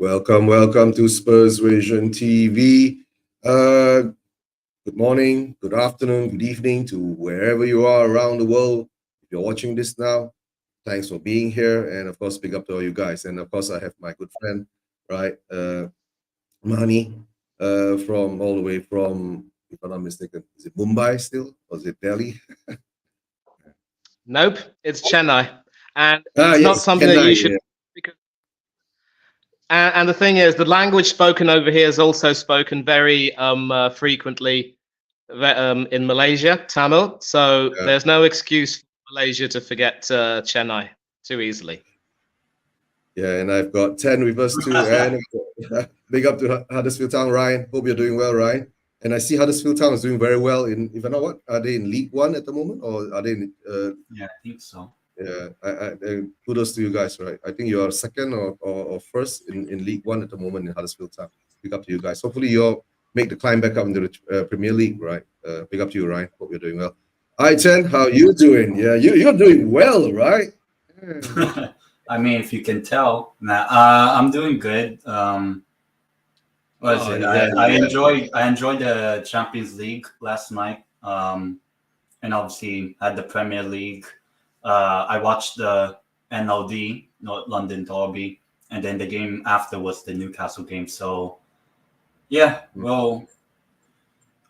Welcome to Spurs Vision TV. Good morning, good afternoon, good evening to wherever you are around the world. If you're watching this now, thanks for being here. And of course, big up to all you guys. And of course, I have my good friend, right, Mani, from all the way from, if I'm not mistaken, is it Mumbai still? Or is it Delhi? Nope, it's Chennai, and Ah, it's not yes, something that Chennai. you should. Yeah. Because, and the thing is, the language spoken over here is also spoken very frequently in Malaysia, Tamil. So Yeah. there's no excuse for Malaysia to forget Chennai too easily. Yeah, and I've got 10 with us too. And big up to Huddersfield Town, Ryan. Hope you're doing well, Ryan. And I see Huddersfield Town is doing very well in, if I know what, are they in League One at the moment, or are they in? Yeah, I think so. Yeah, kudos to you guys, right? I think you are second or first in League One at the moment in Huddersfield Town. Big up to you guys. Hopefully you'll make the climb back up into the Premier League, right? Big up to you, Ryan. Hope you're doing well. Hi, Chen. How you doing? Yeah, you're doing well, right? Yeah. I mean, if you can tell, I'm doing good. What is Oh, it? yeah, I enjoyed the Champions League last night. And obviously had the Premier League. I watched the NLD, North London Derby, and then the game after was the Newcastle game. So yeah, well,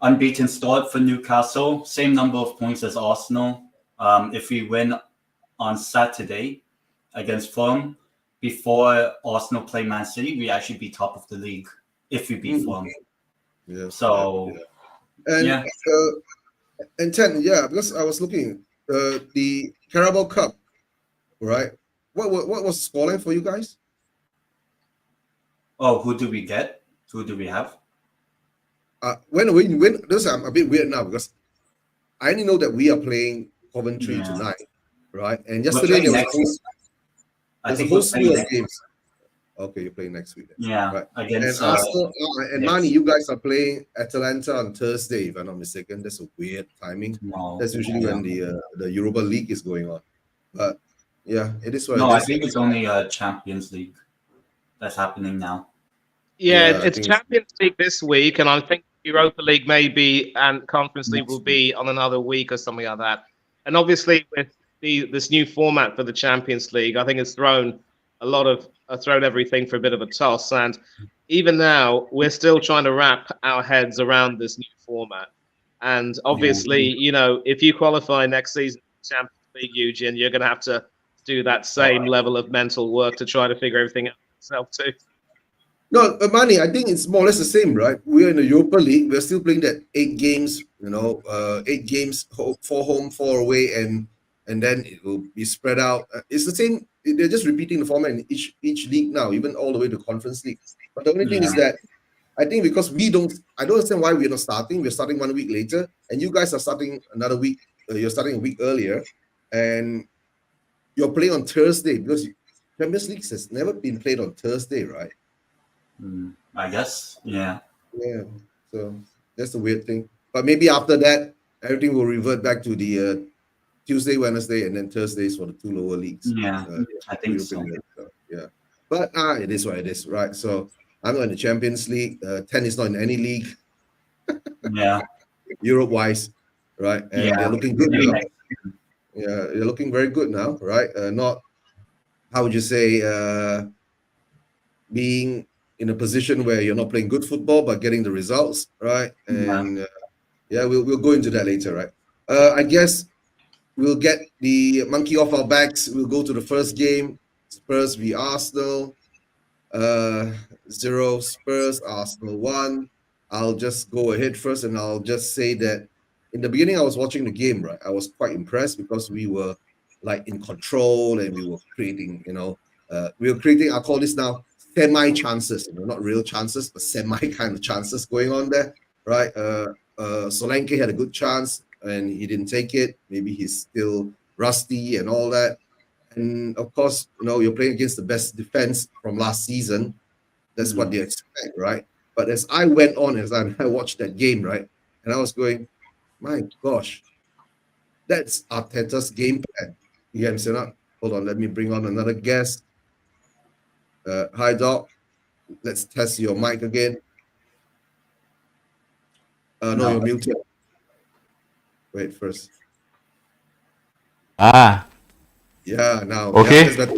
unbeaten start for Newcastle, same number of points as Arsenal. If we win on Saturday against Fulham before Arsenal play Man City, we actually be top of the league if we beat Fulham. Yeah. So And yeah. And 10, yeah, because I was looking, the Carabao Cup, right? What was the scoreline for you guys? Oh, who do we get? Who do we have? When we win, this I'm a bit weird now because I only know that we are playing Coventry tonight, right? And yesterday there was a whole slew of games. Okay, you're playing next week. Then. Yeah, right. against and Arsenal and Mani, you guys are playing Atalanta on Thursday, if I'm not mistaken. That's a weird timing. No, That's usually when the Europa League is going on. But yeah, it is what no, it I is. think it's only a Champions League that's happening now. Yeah, it's Champions League this week, and I think Europa League maybe and Conference League will be on another week or something like that. And obviously, with this new format for the Champions League, I think it's thrown everything for a bit of a toss. And even now, we're still trying to wrap our heads around this new format. And obviously, if you qualify next season for Champions League, Eugene, you're going to have to do that same level of mental work to try to figure everything out yourself too. No, Mani, I think it's more or less the same, right? We're in the Europa League. We're still playing that 8 games, 8 games, 4 home, 4 away, and then it will be spread out. It's the same. They're just repeating the format in each league now, even all the way to Conference League. But the only thing is that I think because I don't understand why we're not starting. We're starting 1 week later, and you guys are starting another week. You're starting a week earlier, and you're playing on Thursday because Champions League has never been played on Thursday, right? I guess, yeah. Yeah, so that's the weird thing. But maybe after that, everything will revert back to the Tuesday, Wednesday, and then Thursdays for the 2 lower leagues. Yeah, I think so. Yeah, but it is what it is, right? So I'm not in the Champions League. 10 is not in any league. Yeah. Europe-wise, right? And they're looking good now. Yeah, they're looking very good now, right? Not, how would you say, being in a position where you're not playing good football but getting the results, right? And we'll go into that later, right? I guess we'll get the monkey off our backs. We'll go to the first game, Spurs v Arsenal. 0 Spurs, Arsenal 1. I'll just go ahead first and I'll just say that in the beginning I was watching the game, right? I was quite impressed because we were like in control and we were creating, I call this now semi chances, not real chances, but semi kind of chances going on there, right? Solanke had a good chance and he didn't take it. Maybe he's still rusty and all that. And of course, you're playing against the best defense from last season. That's what they expect, right? But as I went on, as I watched that game, right, and I was going, my gosh, that's Arteta's game plan. You understand? Hold on, let me bring on another guest. Hi, Doc. Let's test your mic again. No, No. you're muted. Wait first. Yeah, now. Yeah, Okay. that's better.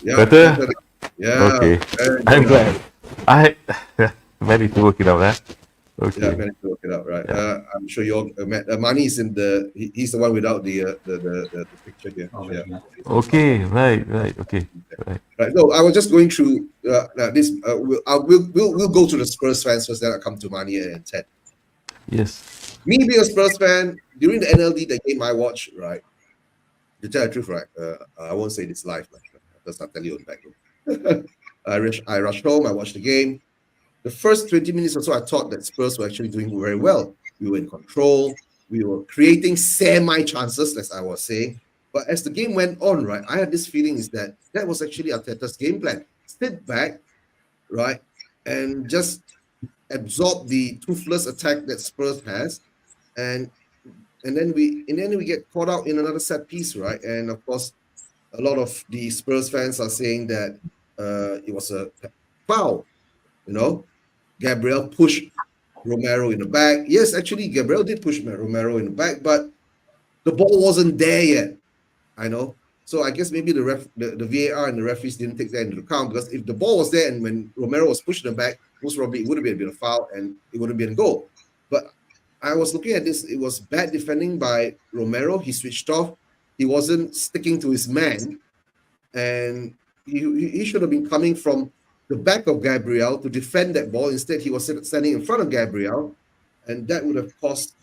Yeah, Better? that's better. Yeah. Okay. Very I'm good. glad. I managed to work it out, huh? Yeah, Okay. managed to work it out, right? Yeah. I'm sure you're. Mani is in the. He's the one without the picture here. Over Yeah. here. Okay. Right. Okay. Right. Right. No, I was just going through this. We'll go to the Spurs fans first. Then I'll come to Mani and Ted. Yes. Me being a Spurs fan, during the NLD, the game I watched, right? To tell the truth, right? I won't say this live, like, let's not tell you on the back room. I rushed home. I watched the game. The first 20 minutes or so, I thought that Spurs were actually doing very well. We were in control. We were creating semi-chances, as I was saying. But as the game went on, right, I had this feeling is that was actually Arteta's game plan. Sit back, right, and just absorb the toothless attack that Spurs has, and then we get caught out in another set piece, right? And of course, a lot of the Spurs fans are saying that it was a foul. Gabriel pushed Romero in the back. Yes, actually, Gabriel did push Romero in the back, but the ball wasn't there yet. I know. So I guess maybe the VAR and the referees didn't take that into account, because if the ball was there and when Romero was pushing the back, most probably it would have been a bit of foul and it would have been a goal. But I was looking at this, it was bad defending by Romero. He switched off. He wasn't sticking to his man. And he should have been coming from the back of Gabriel to defend that ball. Instead, he was standing in front of Gabriel. And that would have caused,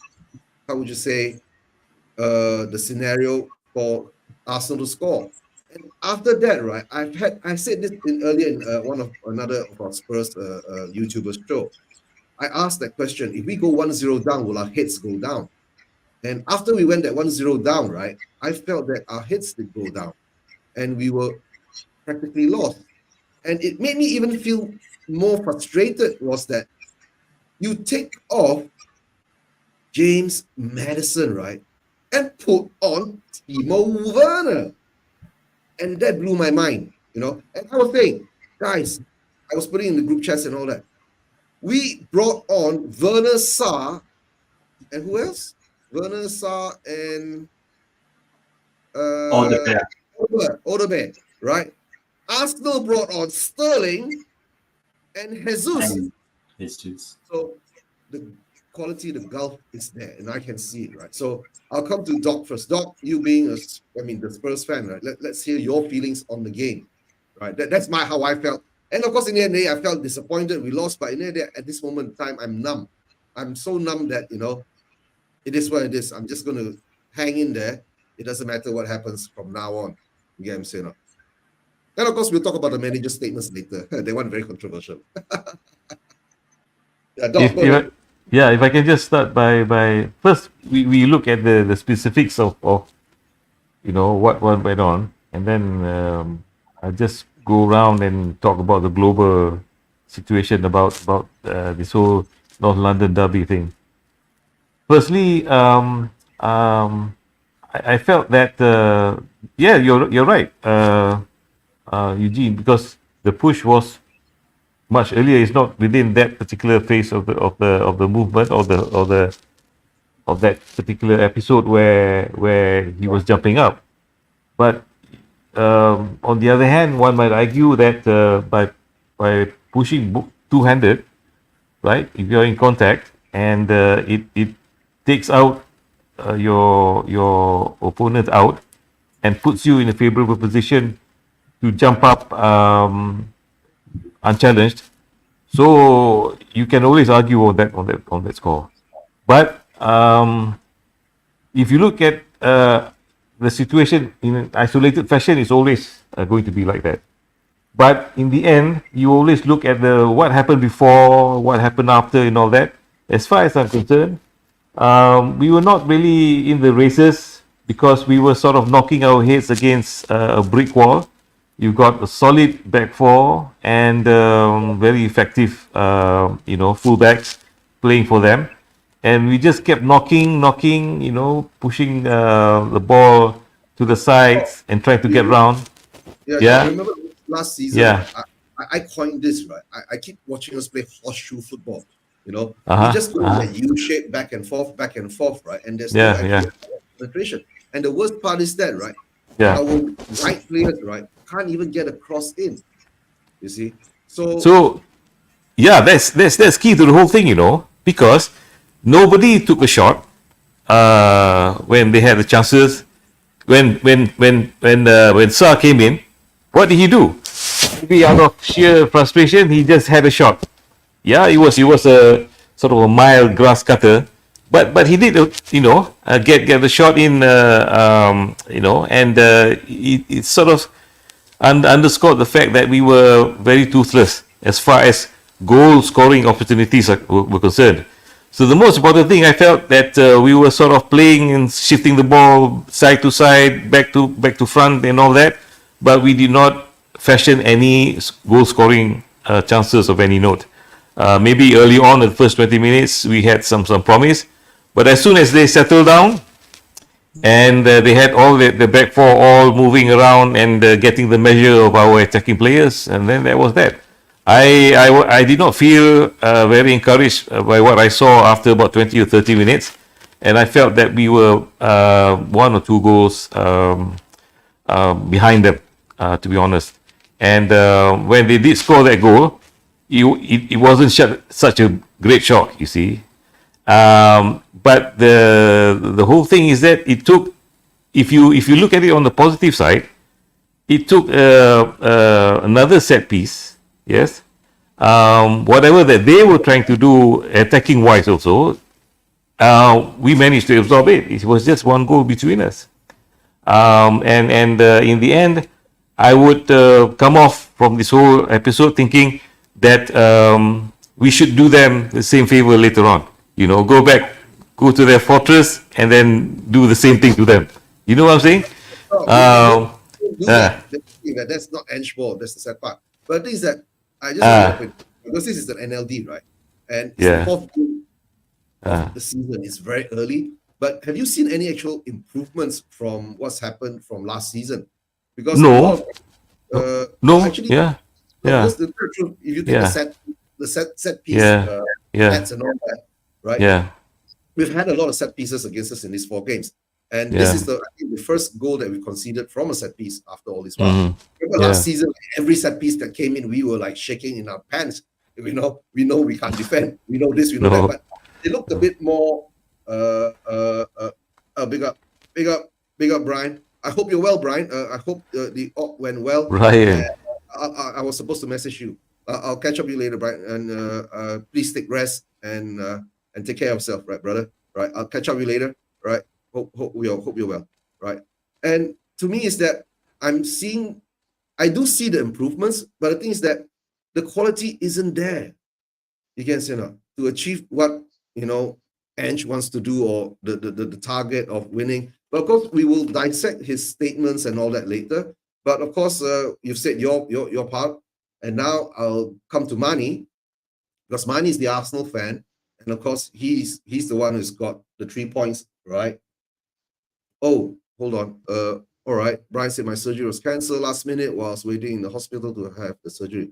how would you say, the scenario for Arsenal to score. And after that, right, I said this earlier in another of our Spurs YouTubers show. I asked that question: if we go 1-0 down, will our heads go down? And after we went that 1-0 down, right, I felt that our heads did go down, and we were practically lost. And it made me even feel more frustrated was that you take off James Maddison, right, and put on Timo Werner. And that blew my mind, And I was saying, guys, I was putting in the group chats and all that. We brought on Werner Sarr, and who else? Werner Sarr and Odegaard, right? Arsenal brought on Sterling and Jesus. So the quality, the gulf is there, and I can see it, right? So I'll come to Doc first. Doc, you being the Spurs fan, right? Let's hear your feelings on the game, right? That's how I felt. And of course, in the end, I felt disappointed. We lost, but in the end, at this moment in time, I'm numb. I'm so numb that, it is what it is. I'm just going to hang in there. It doesn't matter what happens from now on. You get what I'm saying? And of course, we'll talk about the manager's statements later. They weren't very controversial. Doc, if I can just start by first, we look at the specifics of what went on, and then I just go around and talk about the global situation about this whole North London derby thing. Firstly, I felt that you're right, Eugene, because the push was much earlier. It's not within that particular phase of the movement or that particular episode where he was jumping up. But on the other hand, one might argue that by pushing two-handed, right? If you're in contact and it takes out your opponent out and puts you in a favorable position to jump up unchallenged. So you can always argue on that score. But if you look at the situation in an isolated fashion, it's always going to be like that. But in the end, you always look at what happened before, what happened after, and all that. As far as I'm concerned, we were not really in the races because we were sort of knocking our heads against a brick wall. You got a solid back four and very effective, fullbacks playing for them. And we just kept knocking, pushing the ball to the sides and trying to get round. Yeah. I remember last season. Yeah. I coined this, right? I keep watching us play horseshoe football. You know, we Uh-huh. just go in a U shape back and forth, right? And there's no Yeah, actual yeah, penetration. And the worst part is that, right? yeah. Our right players, right, can't even get a cross in. You see, so So yeah, that's key to the whole thing, because nobody took a shot when they had the chances. When Sa came in, what did he do? Maybe out of sheer frustration, he just had a shot. Yeah, it was a sort of a mild grass cutter, but he did get the shot in, and it sort of underscored the fact that we were very toothless as far as goal scoring opportunities were concerned. So the most important thing, I felt that we were sort of playing and shifting the ball side to side, back to front, and all that, but we did not fashion any goal scoring chances of any note. Maybe early on, in the first 20 minutes, we had some promise, but as soon as they settled down, and they had all the back four all moving around and getting the measure of our attacking players, and then that was that. I did not feel very encouraged by what I saw after about 20 or 30 minutes, and I felt that we were one or two goals behind them, to be honest. And when they did score that goal, it wasn't such a great shock, you see. But the whole thing is that it took, if you look at it on the positive side, it took another set piece, yes. Whatever that they were trying to do attacking wise also, we managed to absorb it. It was just one goal between us. And in the end, I would come off from this whole episode thinking that we should do them the same favor later on. Go back, go to their fortress, and then do the same thing to them. You know what I'm saying? That's not Ange ball. That's the sad part. But the thing is that I just want to because this is an NLD, right? And it's the fourth game of the season. It's very early. But have you seen any actual improvements from what's happened from last season? Because no, actually, because the truth, if you take the set piece, stats and all that, right? Yeah. We've had a lot of set pieces against us in these 4 games. And this is I think the first goal that we conceded from a set piece after all this while. Remember last season, every set piece that came in, we were like shaking in our pants. We know we can't defend. We know this, we know that. But they looked a bit more big up, Brian. I hope you're well, Brian. I hope the op went well. Right. I was supposed to message you. I'll catch up with you later, Brian. And please take rest and take care of yourself, right, brother? Right. I'll catch up with you later. Right. Hope you're well. Right. And to me is that I do see the improvements, but the thing is that the quality isn't there. You can say to achieve what Ange wants to do, or the target of winning. But of course, we will dissect his statements and all that later. But of course, you've said your part, and now I'll come to Mani, because Mani is the Arsenal fan, and of course he's the one who's got the 3 points, right? Oh, hold on. All right. Brian said my surgery was cancelled last minute while I was waiting in the hospital to have the surgery.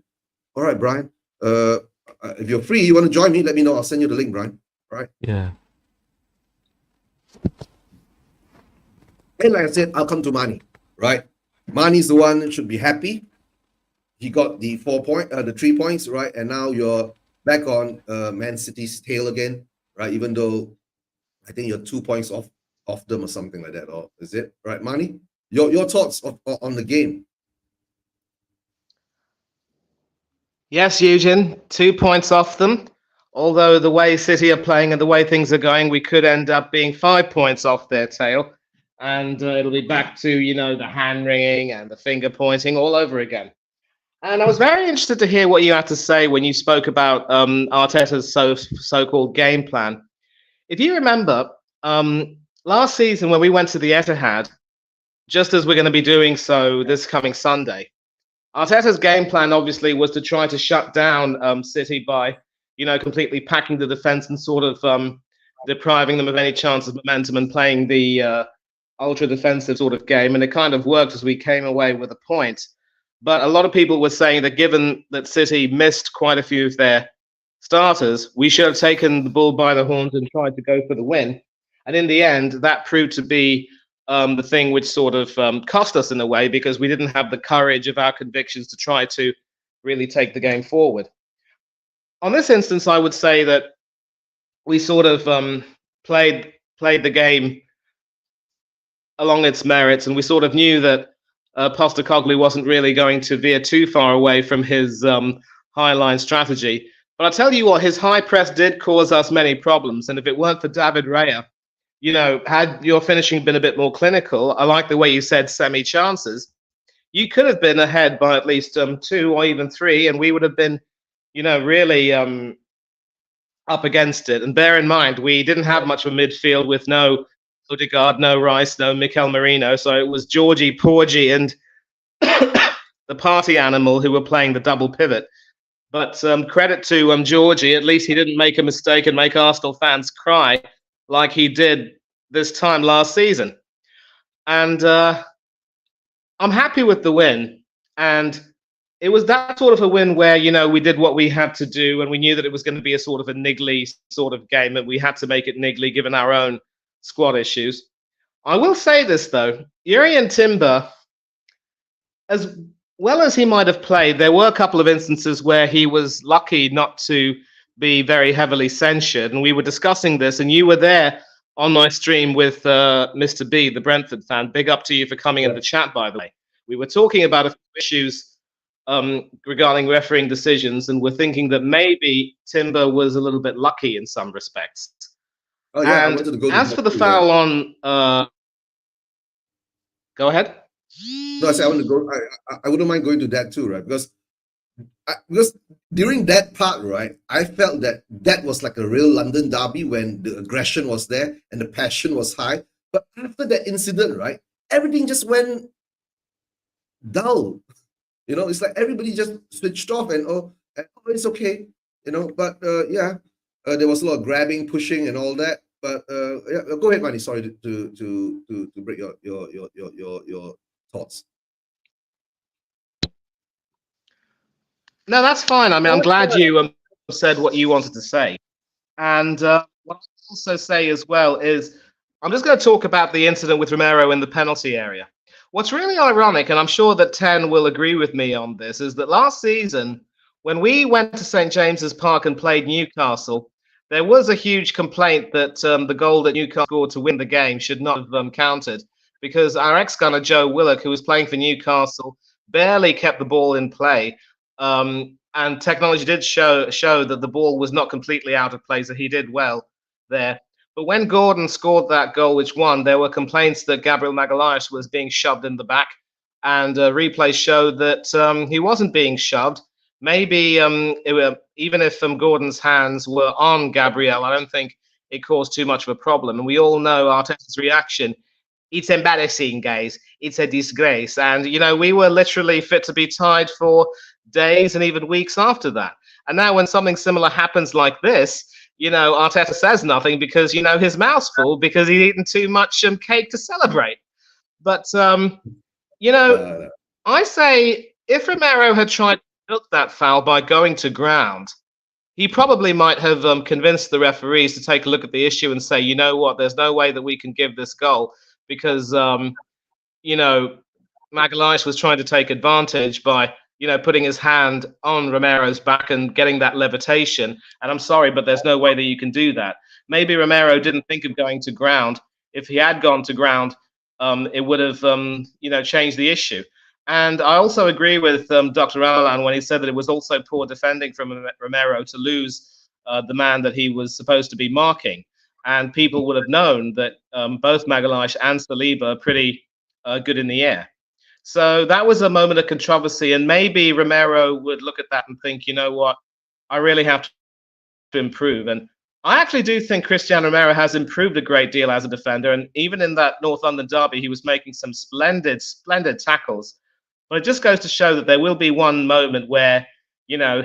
All right, Brian. If you're free, you want to join me, let me know. I'll send you the link, Brian. All right. Yeah. And like I said, I'll come to Mani, right? Mani's the one that should be happy. He got the 3 points, right? And now you're back on Man City's tail again, right? Even though I think you're 2 points off them or something like that, or is it right, Mani? Your thoughts on the game? Yes, Eugene, 2 points off them. Although the way City are playing and the way things are going, we could end up being 5 points off their tail, and it'll be back to the hand wringing and the finger pointing all over again. And I was very interested to hear what you had to say when you spoke about Arteta's so-called game plan. If you remember, last season when we went to the Etihad, just as we're going to be doing so this coming Sunday, Arteta's game plan obviously was to try to shut down City by, completely packing the defense and sort of depriving them of any chance of momentum and playing the ultra defensive sort of game. And it kind of worked, as we came away with a point. But a lot of people were saying that given that City missed quite a few of their starters, we should have taken the bull by the horns and tried to go for the win. And in the end, that proved to be the thing which sort of cost us in a way, because we didn't have the courage of our convictions to try to really take the game forward. On this instance, I would say that we sort of played the game along its merits, and we sort of knew that Postecoglou wasn't really going to veer too far away from his high line strategy. But I tell you what, his high press did cause us many problems, and if it weren't for David Raya, you know, had your finishing been a bit more clinical, I like the way you said semi chances, you could have been ahead by at least 2 or even 3, and we would have been, you know, really up against it. And bear in mind, we didn't have much of a midfield with no Odegaard, no Rice, no Mikel Merino. So it was Georgie, Porgy, and the party animal who were playing the double pivot. But credit to Georgie, at least he didn't make a mistake and make Arsenal fans cry like he did this time last season. And I'm happy with the win. And it was that sort of a win where, you know, we did what we had to do, and we knew that it was going to be a sort of a niggly sort of game, and we had to make it niggly given our own squad issues. I will say this, though. Jurrien Timber, as well as he might have played, there were a couple of instances where he was lucky not to be very heavily censured, and we were discussing this, and you were there on my stream with Mr. B, the Brentford fan. Big up to you for coming in the chat, by the way. We were talking about a few issues regarding refereeing decisions, and we're thinking that maybe Timber was a little bit lucky in some respects. Oh yeah, I And wanted to go to as that for the too, foul yeah. on, go ahead. No, I said I want to go. I wouldn't mind going to that too, right? Because during that part, right, I felt that was like a real London derby when the aggression was there and the passion was high. But after that incident, right, everything just went dull. You know, it's like everybody just switched off and it's okay. You know, but yeah, there was a lot of grabbing, pushing, and all that. But yeah, go ahead, Manny. Sorry to break your thoughts. No, that's fine. I mean, I'm glad you said what you wanted to say. And what I also say as well is, I'm just going to talk about the incident with Romero in the penalty area. What's really ironic, and I'm sure that 10 will agree with me on this, is that last season, when we went to St. James's Park and played Newcastle, there was a huge complaint that the goal that Newcastle scored to win the game should not have counted, because our ex-gunner Joe Willock, who was playing for Newcastle, barely kept the ball in play. And technology did show that the ball was not completely out of place, so he did well there. But when Gordon scored that goal, which won, there were complaints that Gabriel Magalhaes was being shoved in the back, and replays showed that he wasn't being shoved. Maybe even if Gordon's hands were on Gabriel, I don't think it caused too much of a problem. And we all know Arteta's reaction. It's embarrassing, guys. It's a disgrace. And, you know, we were literally fit to be tied for days and even weeks after that. And now when something similar happens like this, you know, Arteta says nothing because, you know, his mouth's full because he'd eaten too much cake to celebrate. But, you know, I say if Romero had tried to milk that foul by going to ground, he probably might have convinced the referees to take a look at the issue and say, you know what, there's no way that we can give this goal because, you know, Magalhaes was trying to take advantage by, you know, putting his hand on Romero's back and getting that levitation. And I'm sorry, but there's no way that you can do that. Maybe Romero didn't think of going to ground. If he had gone to ground, it would have, you know, changed the issue. And I also agree with Dr. Ramlan when he said that it was also poor defending from Romero to lose the man that he was supposed to be marking. And people would have known that both Magalhaes and Saliba are pretty good in the air. So that was a moment of controversy, and maybe Romero would look at that and think, you know what, I really have to improve. And I actually do think Cristiano Romero has improved a great deal as a defender, and even in that North London derby, he was making some splendid tackles. But it just goes to show that there will be one moment where, you know,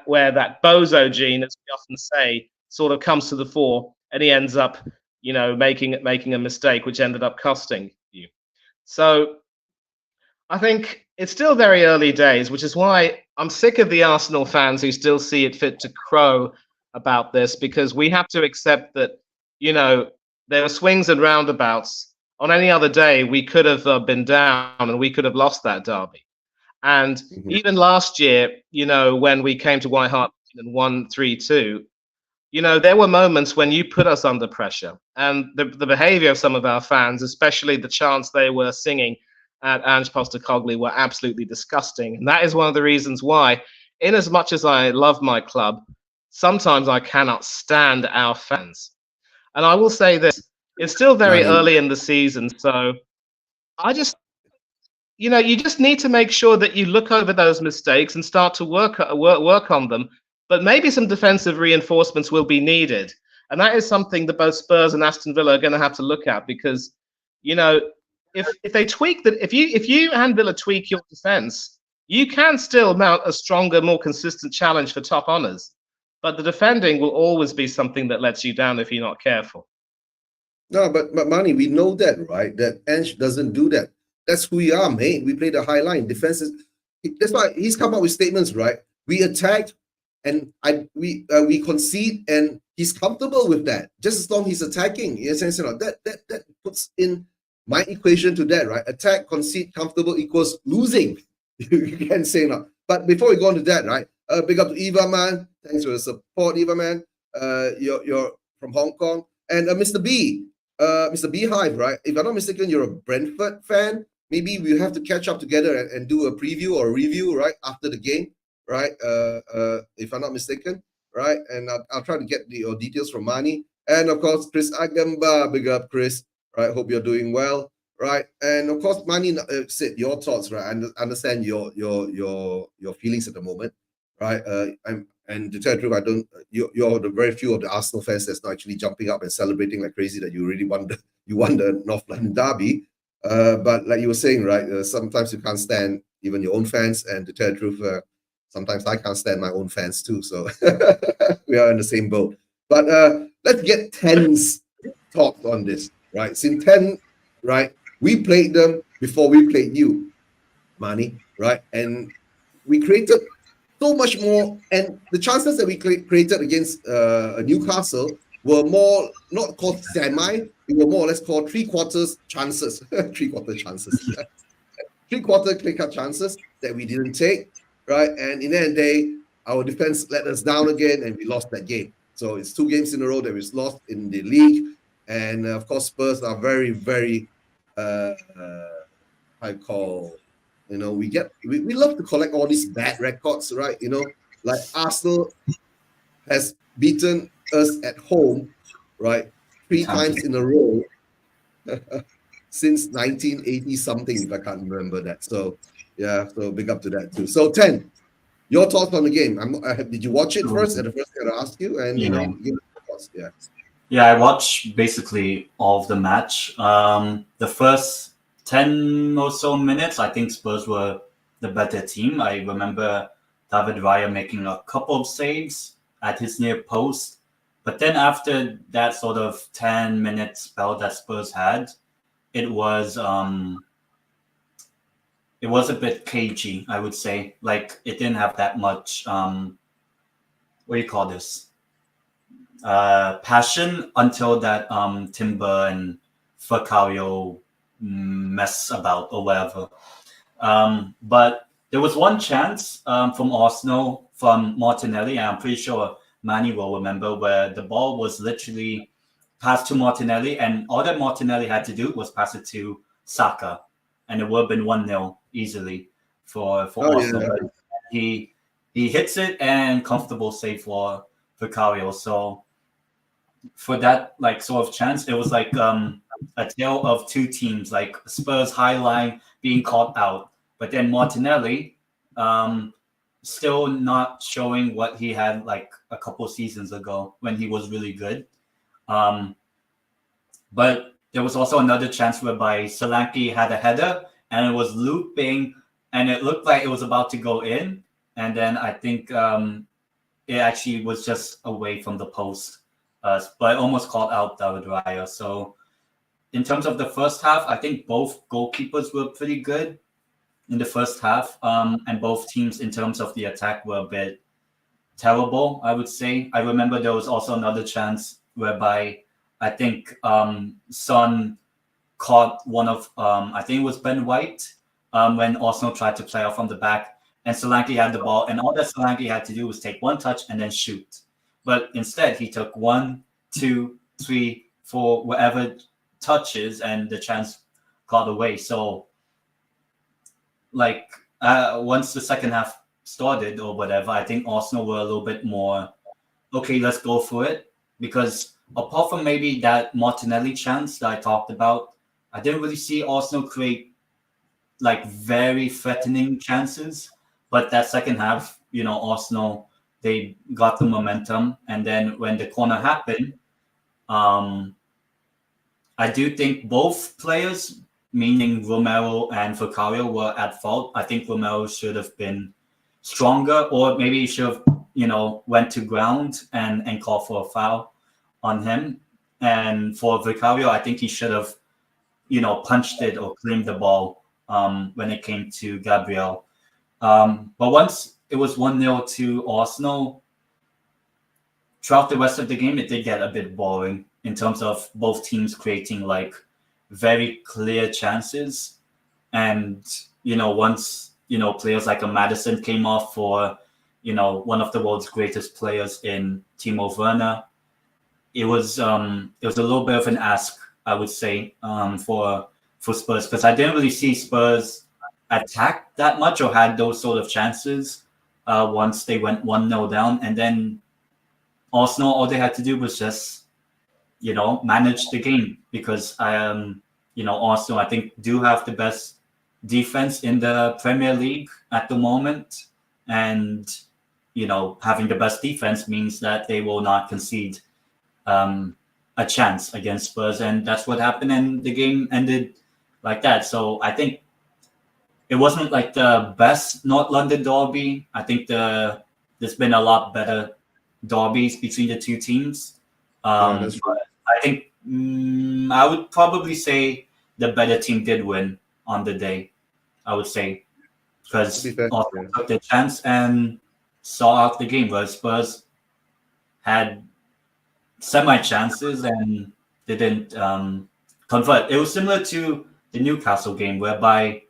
where that bozo gene, as we often say, sort of comes to the fore, and he ends up, you know, making a mistake, which ended up costing you. So I think it's still very early days, which is why I'm sick of the Arsenal fans who still see it fit to crow about this, because we have to accept that, you know, there are swings and roundabouts. On any other day, we could have been down and we could have lost that derby. And Mhm. even last year, you know, when we came to White Hart and won 3-2, you know, there were moments when you put us under pressure. And the behavior of some of our fans, especially the chants they were singing at Ange Postecoglou, were absolutely disgusting. And that is one of the reasons why, in as much as I love my club, sometimes I cannot stand our fans. And I will say this, it's still very Manny, early in the season. So I just, you know, you just need to make sure that you look over those mistakes and start to work on them. But maybe some defensive reinforcements will be needed, and that is something that both Spurs and Aston Villa are going to have to look at, because, you know, if they tweak that, if you and Villa tweak your defense, you can still mount a stronger, more consistent challenge for top honors. But the defending will always be something that lets you down if you're not careful. no, but Manny, we know that, right? That Ange doesn't do that. That's who we are, mate. We play the high line. Defense is. That's why he's come up with statements, right? We attacked, and we concede, and he's comfortable with that. Just as long he's attacking, in a sense, you know, that puts in my equation to that, right? Attack, concede, comfortable equals losing. You can say no. But before we go on to that, right? Big up to Eva, man. Thanks for the support, Eva, man. You're from Hong Kong. And Mr. B, Mr. Beehive, right? If I'm not mistaken, you're a Brentford fan. Maybe we have to catch up together and do a preview or a review, right, after the game, right? If I'm not mistaken, right? And I'll try to get your details from Mani. And of course, Chris Agamba, big up, Chris, right? Hope you're doing well, right? And of course, Mani said your thoughts, right? I understand your feelings at the moment, right? And to tell the truth, I don't. You're the very few of the Arsenal fans that's not actually jumping up and celebrating like crazy that you really won the North London derby. But like you were saying, right? Sometimes you can't stand even your own fans, and to tell the truth, sometimes I can't stand my own fans too. So we are in the same boat. But let's get Ten's thoughts on this, right? Since 10, right? We played them before we played you, Mani, right? And we created so much more, and the chances that we created against Newcastle were more not called semi, they were more or less called three-quarters chances. Three-quarter chances. Three-quarter clear-cut chances that we didn't take, right? And in the end of the day, our defense let us down again, and we lost that game. So it's 2 games in a row that we've lost in the league. And of course, Spurs are very, very, I call, you know, we love to collect all these bad records, right? You know, like Arsenal has beaten us at home, right? 3 times in a row since 1980 something, if I can't remember that. So yeah, so big up to that too. So 10, your thoughts on the game? Did you watch it first? At the first thing I asked you, and you know, give your thoughts. Yeah. Yeah, I watched basically all of the match. The first 10 or so minutes, I think Spurs were the better team. I remember David Raya making a couple of saves at his near post. But then after that sort of 10-minute spell that Spurs had, it was a bit cagey, I would say. Like, it didn't have that much, what do you call this? Passion until that Timber and Fakayo mess about or whatever. But there was one chance from Arsenal from Martinelli, and I'm pretty sure Manny will remember, where the ball was literally passed to Martinelli, and all that Martinelli had to do was pass it to Saka, and it would have been 1-0 easily for Arsenal. Yeah. But he hits it, and comfortable save for Fakayo. So for that like sort of chance, it was like a tale of 2 teams, like Spurs high line being caught out, but then Martinelli still not showing what he had like a couple seasons ago when he was really good. But there was also another chance whereby Solanke had a header and it was looping and it looked like it was about to go in, and then I think it actually was just away from the post. But almost called out David Raya. So in terms of the first half, I think both goalkeepers were pretty good. in the first half, and both teams in terms of the attack were a bit terrible, I would say. I remember there was also another chance whereby I think Son caught one of I think it was Ben White when Arsenal tried to play off from the back, and Solanke had the ball, and all that Solanke had to do was take one touch and then shoot. But instead, he took 1, 2, 3, 4, whatever touches, and the chance got away. So, like, once the second half started or whatever, I think Arsenal were a little bit more okay. Let's go for it, because apart from maybe that Martinelli chance that I talked about, I didn't really see Arsenal create like very threatening chances. But that second half, Arsenal, they got the momentum, and then when the corner happened, um, I do think both players, meaning Romero and Vicario, were at fault. I think Romero should have been stronger, or maybe he should have, went to ground and called for a foul on him. And for Vicario, I think he should have, punched it or claimed the ball when it came to Gabriel. But once it was 1-0 to Arsenal, throughout the rest of the game, it did get a bit boring in terms of both teams creating like very clear chances. And, once, players like a Madison came off for, one of the world's greatest players in Timo Werner, it was a little bit of an ask, I would say, for Spurs, because I didn't really see Spurs attack that much or had those sort of chances once they went 1-0 down. And then Arsenal, all they had to do was just, manage the game, because Arsenal, I think, do have the best defense in the Premier League at the moment. And, having the best defense means that they will not concede a chance against Spurs. And that's what happened. And the game ended like that. So I think it wasn't like the best North London derby. I think there's been a lot better derbies between the two teams. That's But I think I would probably say the better team did win on the day. I would say, because To be fair, Arsenal yeah. took the chance and saw out the game, where Spurs had semi chances and didn't convert. It was similar to the Newcastle game, whereby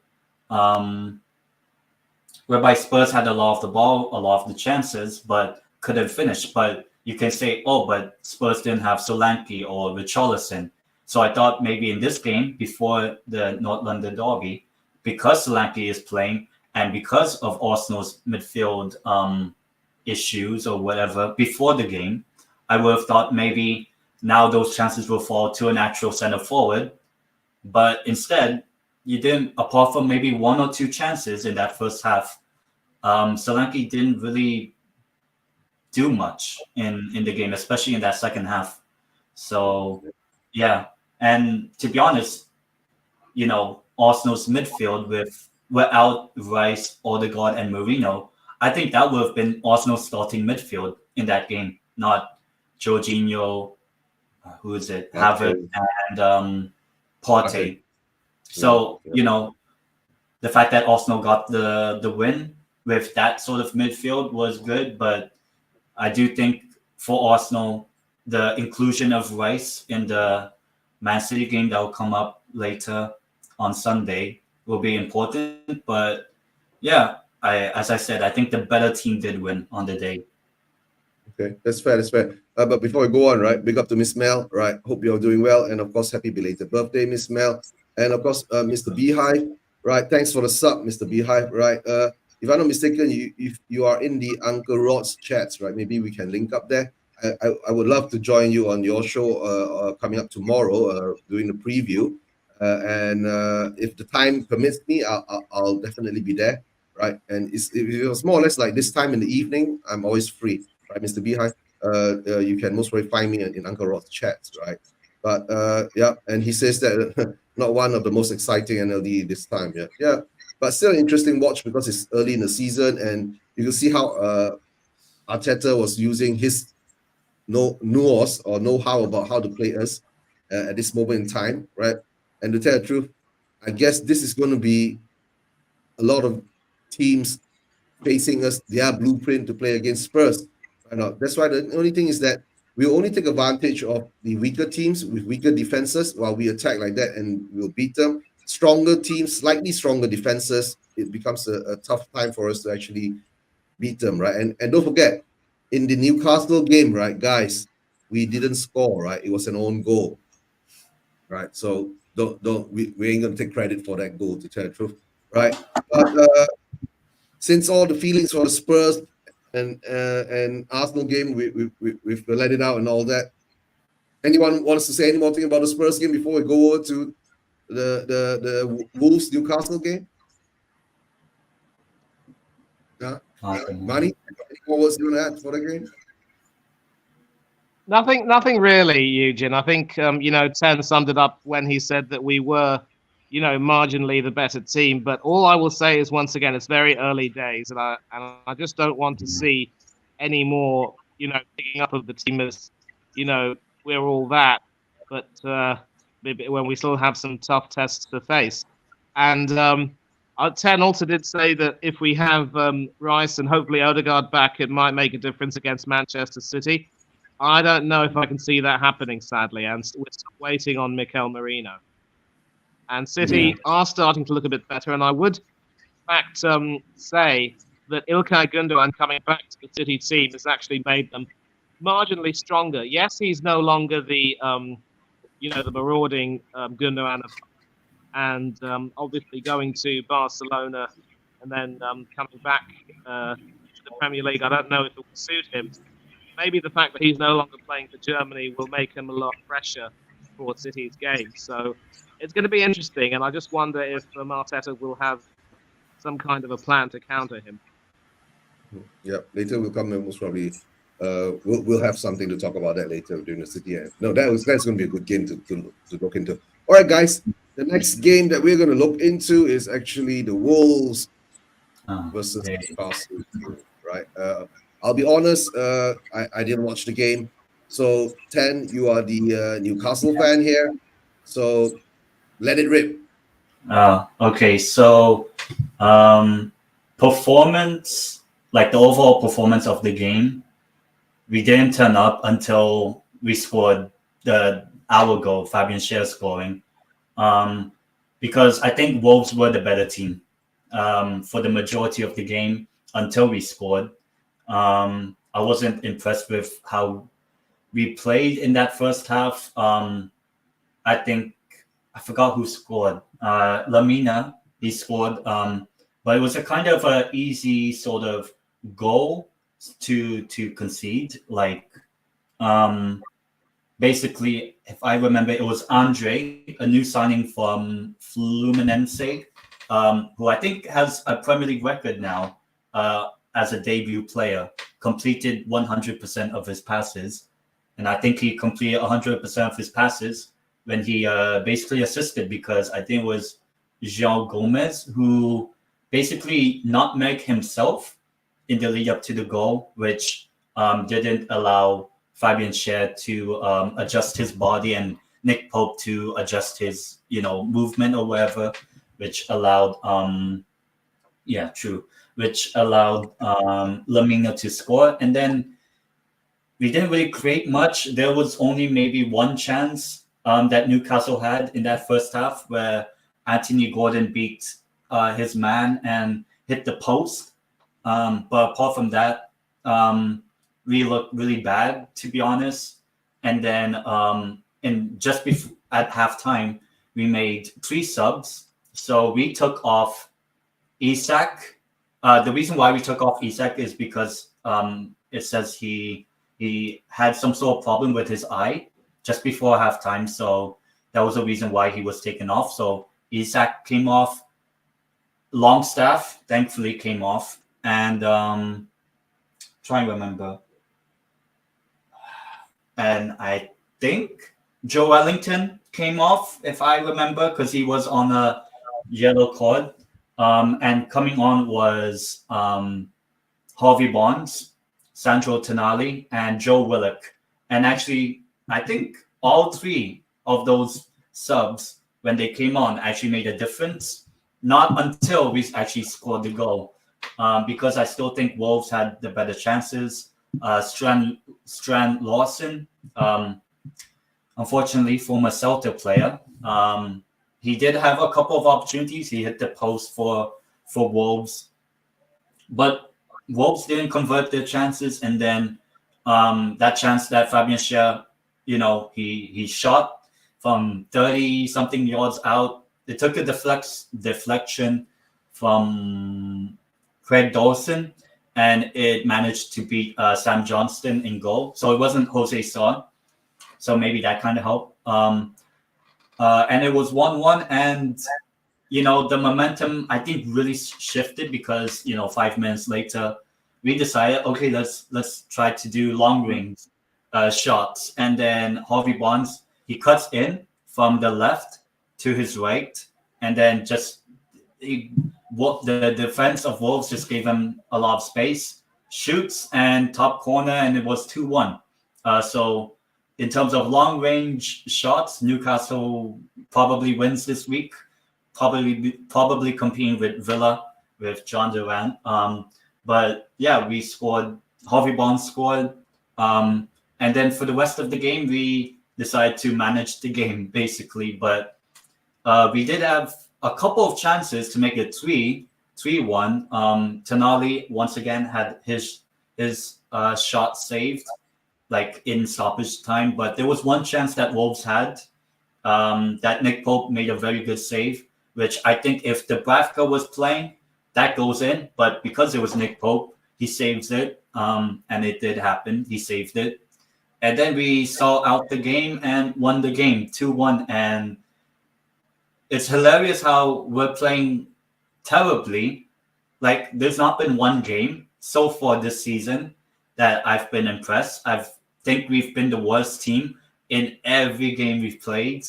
Spurs had a lot of the ball, a lot of the chances, but couldn't finish. But you can say, oh, but Spurs didn't have Solanke or Richarlison. So I thought maybe in this game, before the North London derby, because Solanke is playing and because of Arsenal's midfield issues or whatever before the game, I would have thought maybe now those chances will fall to a natural center forward. But instead, you didn't, apart from maybe one or two chances in that first half, Solanke didn't really do much in the game, especially in that second half. So, yeah. And to be honest, Arsenal's midfield without Rice, Odegaard, and Mourinho, I think that would have been Arsenal's starting midfield in that game, not Jorginho, who is it, Havertz, and Partey. So, the fact that Arsenal got the win with that sort of midfield was good, but I do think for Arsenal, the inclusion of Rice in the Man City game that will come up later on Sunday will be important. But yeah, as I said, I think the better team did win on the day. Okay, that's fair. That's fair. But before we go on, right, big up to Miss Mel, right? Hope you're doing well, and of course, happy belated birthday, Miss Mel, and of course, Mr. Beehive, right? Thanks for the sub, Mr. Beehive, right? If I'm not mistaken, you are in the Uncle Rod's chats, right? Maybe we can link up there. I would love to join you on your show coming up tomorrow, doing the preview, and if the time permits me, I'll definitely be there, right? And if it was more or less like this time in the evening, I'm always free. Right, Mr. Beehive, you can most probably find me in Uncle Rod's chats, right? But yeah, and he says that not one of the most exciting NLD this time, yeah. But still interesting watch because it's early in the season, and you can see how Arteta was using his nuance or know-how about how to play us at this moment in time, right? And to tell the truth, I guess this is going to be a lot of teams facing us their blueprint to play against Spurs. Why not? That's why the only thing is that we'll only take advantage of the weaker teams with weaker defenses while we attack like that, and we'll beat them. Stronger teams, slightly stronger defenses, it becomes a tough time for us to actually beat them, right? And don't forget, in the Newcastle game, right, guys, we didn't score, right? It was an own goal, right? So we ain't gonna take credit for that goal, to tell the truth, right? But since all the feelings for the Spurs and Arsenal game, we've let it out and all that. Anyone wants to say any more thing about the Spurs game before we go over to the Wolves Newcastle game? Manny, any more words you want to add for the game? Nothing really, Eugene. I think Ten summed it up when he said that we were, marginally the better team. But all I will say is, once again, it's very early days, and I just don't want to see any more, picking up of the team as, we're all that. But when we still have some tough tests to face, and Ten also did say that if we have Rice and hopefully Odegaard back, it might make a difference against Manchester City. I don't know if I can see that happening, sadly, and we're still waiting on Mikel Merino. And City are starting to look a bit better, and I would, in fact, say that Ilkay Gundogan coming back to the City team has actually made them marginally stronger. Yes, he's no longer the marauding Gundogan, and obviously going to Barcelona and then coming back to the Premier League. I don't know if it will suit him. Maybe the fact that he's no longer playing for Germany will make him a lot fresher for City's game. So it's going to be interesting, and I just wonder if Arteta will have some kind of a plan to counter him. Yeah, later we'll come and most probably we'll have something to talk about that later during the City. No, that's going to be a good game to look into. All right, guys, the next game that we're going to look into is actually the Wolves versus Newcastle, right? I'll be honest, I didn't watch the game. So, Ten, you are the Newcastle fan here. So, let it rip. Okay, so performance, like the overall performance of the game, we didn't turn up until we scored our goal, Fabian Schär scoring. Because I think Wolves were the better team for the majority of the game until we scored. I wasn't impressed with how we played in that first half. I think I forgot who scored. Lamina, he scored, but it was a kind of an easy sort of goal to concede. Like basically, if I remember, it was Andre, a new signing from Fluminense, who I think has a Premier League record now. As a debut player, completed 100% of his passes. And I think he completed 100% of his passes when he basically assisted, because I think it was João Gomez who basically nutmegged himself in the lead up to the goal, which didn't allow Fabian Schär to adjust his body and Nick Pope to adjust his, movement or whatever, which allowed, which allowed Lamina to score. And then we didn't really create much. There was only maybe one chance that Newcastle had in that first half where Anthony Gordon beat his man and hit the post. But apart from that, we looked really bad, to be honest. And then and just before at halftime, we made 3 subs. So we took off Isak. The reason why we took off Isak is because it says he had some sort of problem with his eye just before halftime. So that was the reason why he was taken off. So Isak came off. Longstaff, thankfully, came off. And trying to remember. And I think Joe Wellington came off, if I remember, because he was on a yellow card. And coming on was Harvey Barnes, Sandro Tonali, and Joe Willock. And actually, I think all 3 of those subs, when they came on, actually made a difference. not until we actually scored the goal, because I still think Wolves had the better chances. Strand Lawson, unfortunately, former Celta player, he did have a couple of opportunities. He hit the post for Wolves, but Wolves didn't convert their chances. And then that chance that Fabian Schär, he shot from 30 something yards out. It took a deflection from Craig Dawson, and it managed to beat Sam Johnston in goal. So it wasn't Jose Son. So maybe that kind of helped. And it was 1-1, and the momentum, I think, really shifted because 5 minutes later we decided, okay, let's try to do long range shots. And then Harvey Barnes, he cuts in from the left to his right, and then the defense of Wolves just gave him a lot of space, shoots and top corner, and it was 2-1. So in terms of long range shots, Newcastle probably wins this week. Probably competing with Villa with John Durant. But yeah, we scored. Harvey Barnes scored. And then for the rest of the game, we decided to manage the game basically. But we did have a couple of chances to make it 3-1. Tonali once again had his shot saved, like in stoppage time. But there was one chance that Wolves had that Nick Pope made a very good save, which I think if Dubravka was playing, that goes in. But because it was Nick Pope, he saves it. And it did happen. He saved it. And then we saw out the game and won the game 2-1. And it's hilarious how we're playing terribly. Like, there's not been one game so far this season that I've been impressed. I think we've been the worst team in every game we've played.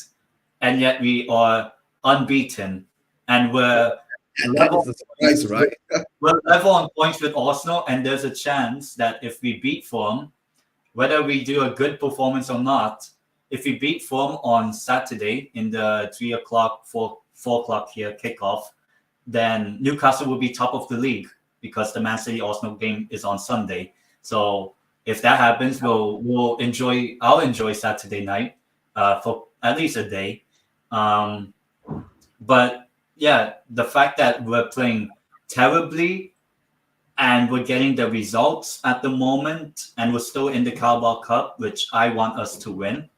And yet we are unbeaten, and we're level, surprise, right? we're level on points with Arsenal, and there's a chance that if we beat Fulham, whether we do a good performance or not, if we beat Fulham on Saturday in the 3 o'clock, 4 o'clock here kickoff, then Newcastle will be top of the league because the Man City Arsenal game is on Sunday. So if that happens, I'll enjoy Saturday night for at least a day. But yeah, the fact that we're playing terribly and we're getting the results at the moment, and we're still in the Carabao Cup, which I want us to win.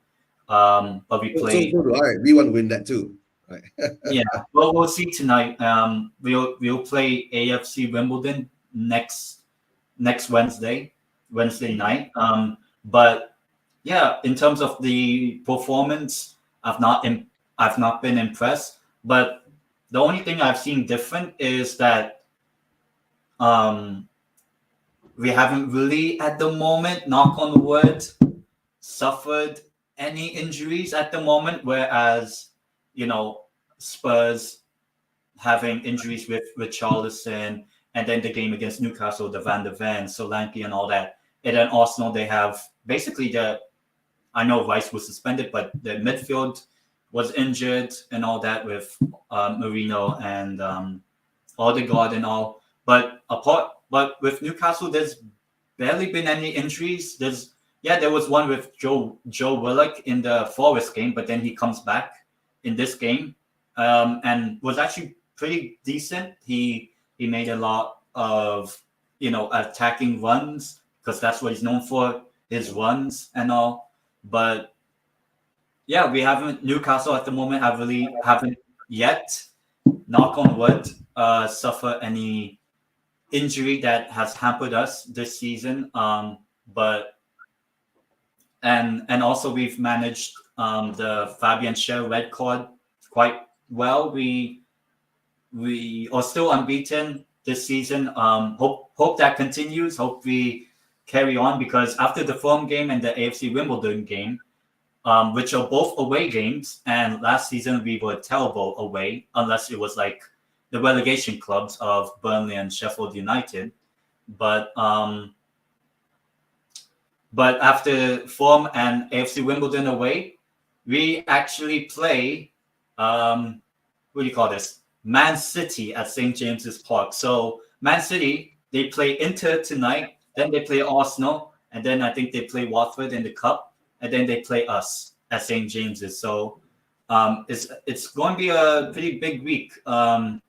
But we play. So do I. We want to win that too. Right. Yeah. Well, we'll see tonight. We'll play AFC Wimbledon next Wednesday night. But yeah, in terms of the performance, I've not been impressed. But the only thing I've seen different is that we haven't really, at the moment, knock on wood, suffered any injuries at the moment. Whereas, Spurs having injuries with Richarlison, and then the game against Newcastle, the Van der Ven, Solanke, and all that. And then Arsenal, they have basically I know Rice was suspended, but the midfield was injured and all that with Marino and Odegaard and all. But with Newcastle, there's barely been any injuries. There was one with Joe Willock in the Forest game, but then he comes back in this game and was actually pretty decent. He made a lot of attacking runs because that's what he's known for, his runs and all. But yeah, Newcastle at the moment haven't yet, knock on wood, suffer any injury that has hampered us this season. But also we've managed the Fabian Schär red card quite well. We are still unbeaten this season. Hope that continues. Hope we carry on, because after the Fulham game and the AFC Wimbledon game, which are both away games, and last season we were terrible away, unless it was like the relegation clubs of Burnley and Sheffield United. But after Fulham and AFC Wimbledon away, we actually play what do you call this? Man City at St. James's Park. So Man City, they play Inter tonight, then they play Arsenal, and then I think they play Watford in the cup, and then they play us at St. James's. So it's going to be a pretty big week, or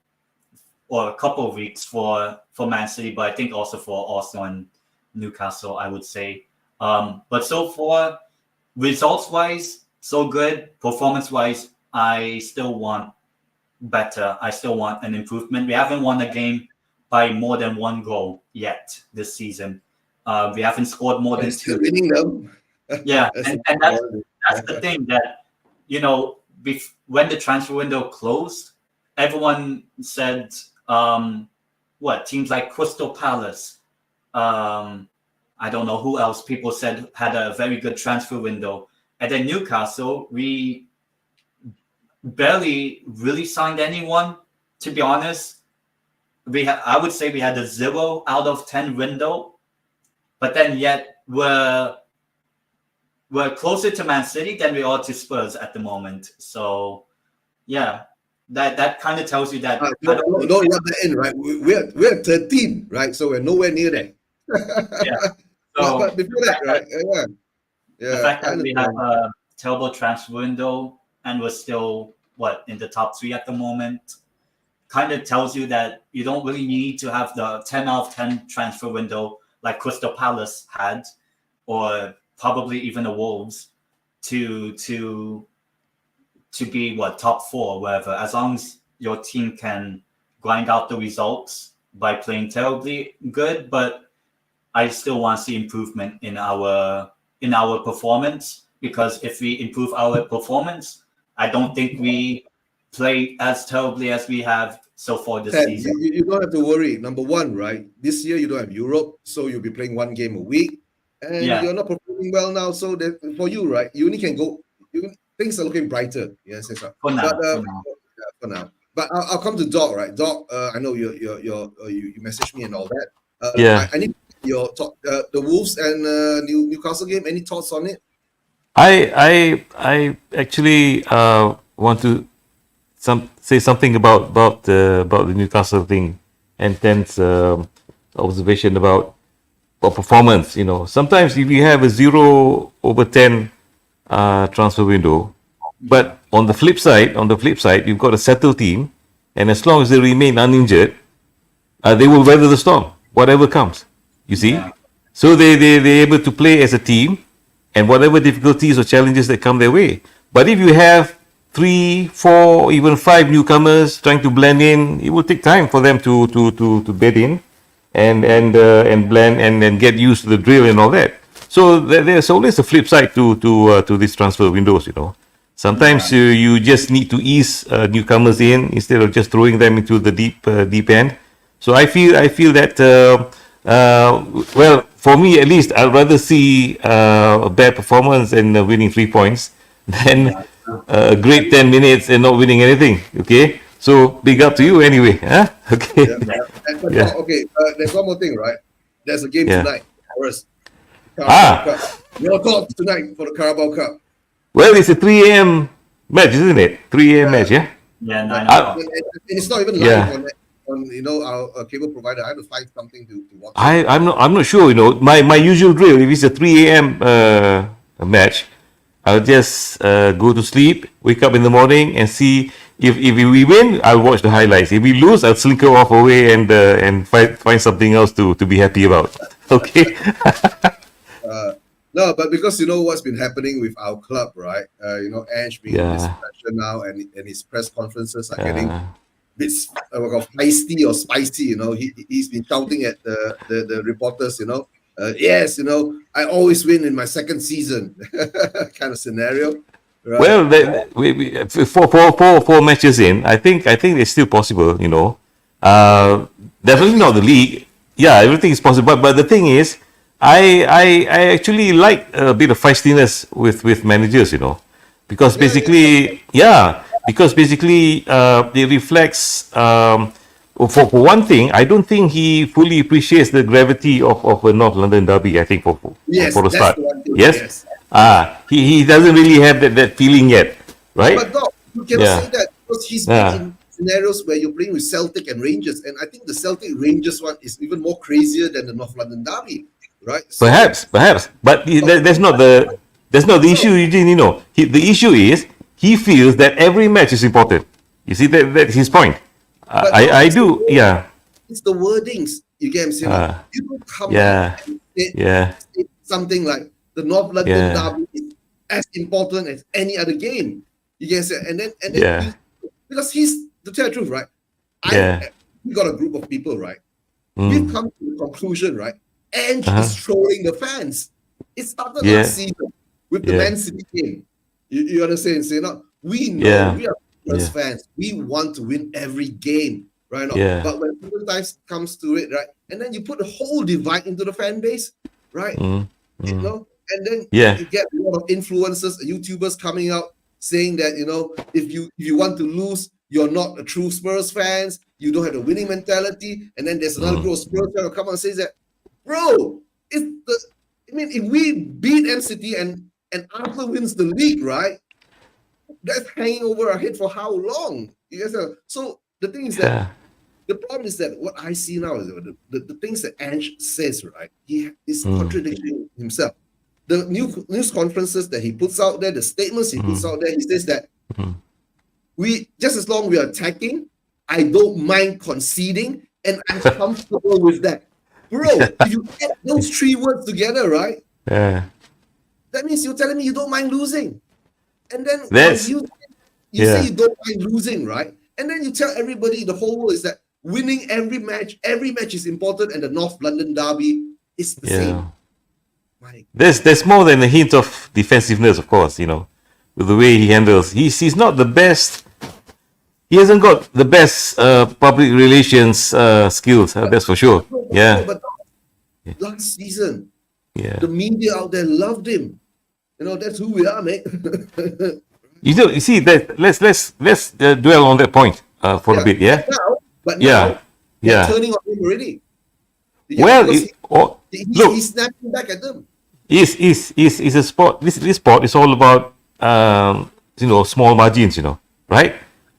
a couple of weeks for Man City, but I think also for Arsenal and Newcastle, I would say. But so far, results-wise, so good. Performance-wise, I still want better. I still want an improvement. We haven't won a game by more than one goal yet this season. We haven't scored more than Still two. winning them. Yeah, and that's the thing that, when the transfer window closed, everyone said, teams like Crystal Palace, I don't know who else people said had a very good transfer window. And then Newcastle, we barely really signed anyone, to be honest. I would say we had a 0 out of 10 window, but then yet we're closer to Man City than we are to Spurs at the moment. So yeah, that kind of tells you that. Don't rub that in, right? We're 13, right? So we're nowhere near there. Yeah. So but before that, right? Yeah. The fact that we have a terrible transfer window and we're still in the top 3 at the moment kind of tells you that you don't really need to have the 10 out of 10 transfer window like Crystal Palace had, or probably even the Wolves, to be top 4 or wherever. As long as your team can grind out the results by playing terribly good, but I still want to see improvement in our performance, because if we improve our performance, I don't think we play as terribly as we have so far this season. You don't have to worry. Number one, right? This year you don't have Europe, so you'll be playing 1 game a week, and you're not performing well now. So that for you, right? You only can go. Things are looking brighter. Yes, for now. For now. But I'll come to Doc, right? Doc, I know you messaged me and all that. I need your talk. The Wolves and Newcastle game. Any thoughts on it? I actually want to say something about the Newcastle thing, and Ten's observation about performance. Sometimes if you have a 0 over 10 transfer window, but on the flip side, you've got a settled team, and as long as they remain uninjured, they will weather the storm, whatever comes. You see, so they're able to play as a team, and whatever difficulties or challenges that come their way. But if you have 3, 4, even 5 newcomers trying to blend in, it will take time for them to bed in and blend and get used to the drill and all that. So there's always a flip side to these transfer windows. Sometimes you just need to ease newcomers in instead of just throwing them into the deep end. So I feel that for me at least, I'd rather see a bad performance and winning 3 points than a great 10 minutes and not winning anything. Okay, so big up to you anyway. Huh? Okay. Okay. There's one more thing, right? There's a game tonight for us. Your thoughts tonight for the Carabao Cup? Well, it's a 3 a.m. match, isn't it? 3 a.m. match, yeah. Yeah, 9 o'clock. It's not even live on our cable provider. I have to find something to watch. I'm not sure. My usual drill, if it's a 3 a.m. match, I'll just go to sleep, wake up in the morning, and see if we win. I'll watch the highlights. If we lose, I'll slinker off away and find something else to be happy about. Okay. No, but because what's been happening with our club, right? Ange being in this pressure now, and his press conferences are getting a bit feisty or spicy. He's been shouting at the reporters. Yes, I always win in my second season, kind of scenario. Right? Well, we four matches in, I think it's still possible. Definitely not the league. Yeah, everything is possible. But the thing is, I actually like a bit of feistiness with managers, because basically it reflects. For one thing, I don't think he fully appreciates the gravity of a North London derby. I think for the start, yes. He doesn't really have that feeling yet, right? But Doc, you cannot say that because he's been in scenarios where you're playing with Celtic and Rangers, and I think the Celtic Rangers one is even more crazier than the North London derby, right? So, Perhaps, but that's not the issue, Eugene. The issue is he feels that every match is important. You see, that's his point. I do, yeah. It's the wordings. You get what I'm saying? You don't come Yeah, out and say yeah, something like the North London Yeah. derby is as important as any other game. You get what I'm saying? And then Yeah. because he's, to tell the truth, right? Yeah. We got a group of people, right? Mm. We've come to the conclusion, right? Ange is trolling the fans. It started Yeah. last season with the Yeah. Man City game. You understand? So, we know Yeah. we are Spurs Yeah. fans. We want to win every game, right? now. Yeah. But when certain times comes to it, right? And then you put a whole divide into the fan base, right? You know, and then Yeah. you get a lot of influencers, YouTubers coming out saying that if you want to lose, you're not a true Spurs fans. You don't have the winning mentality. And then there's another group of Spurs fans who come and says that, bro, if we beat M City and Arsenal wins the league, right? That's hanging over our head for how long? Yes, so the thing is that Yeah. the problem is that what I see now is the things that Ange says, right? He is contradicting himself. The news conferences that he puts out there, the statements he puts out there, he says that we just as long we are attacking, I don't mind conceding, and I'm comfortable with that. Bro, if you add those three words together, right? Yeah. That means you're telling me you don't mind losing. And then That's- you yeah. say you don't mind losing, right? And then you tell everybody, the whole world, is that winning every match is important, and the North London derby is the same. My There's more than a hint of defensiveness, of course, with the way he handles. He's not the best. He hasn't got the best public relations skills. That's for sure. Yeah. But last season, Yeah. the media out there loved him. That's who we are, mate. You see that. Let's dwell on that point for a bit. Yeah. But Yeah. now they're Yeah. turning on him already. Well, because look, he's snapping back at them. is a sport. This sport is all about small margins. Right?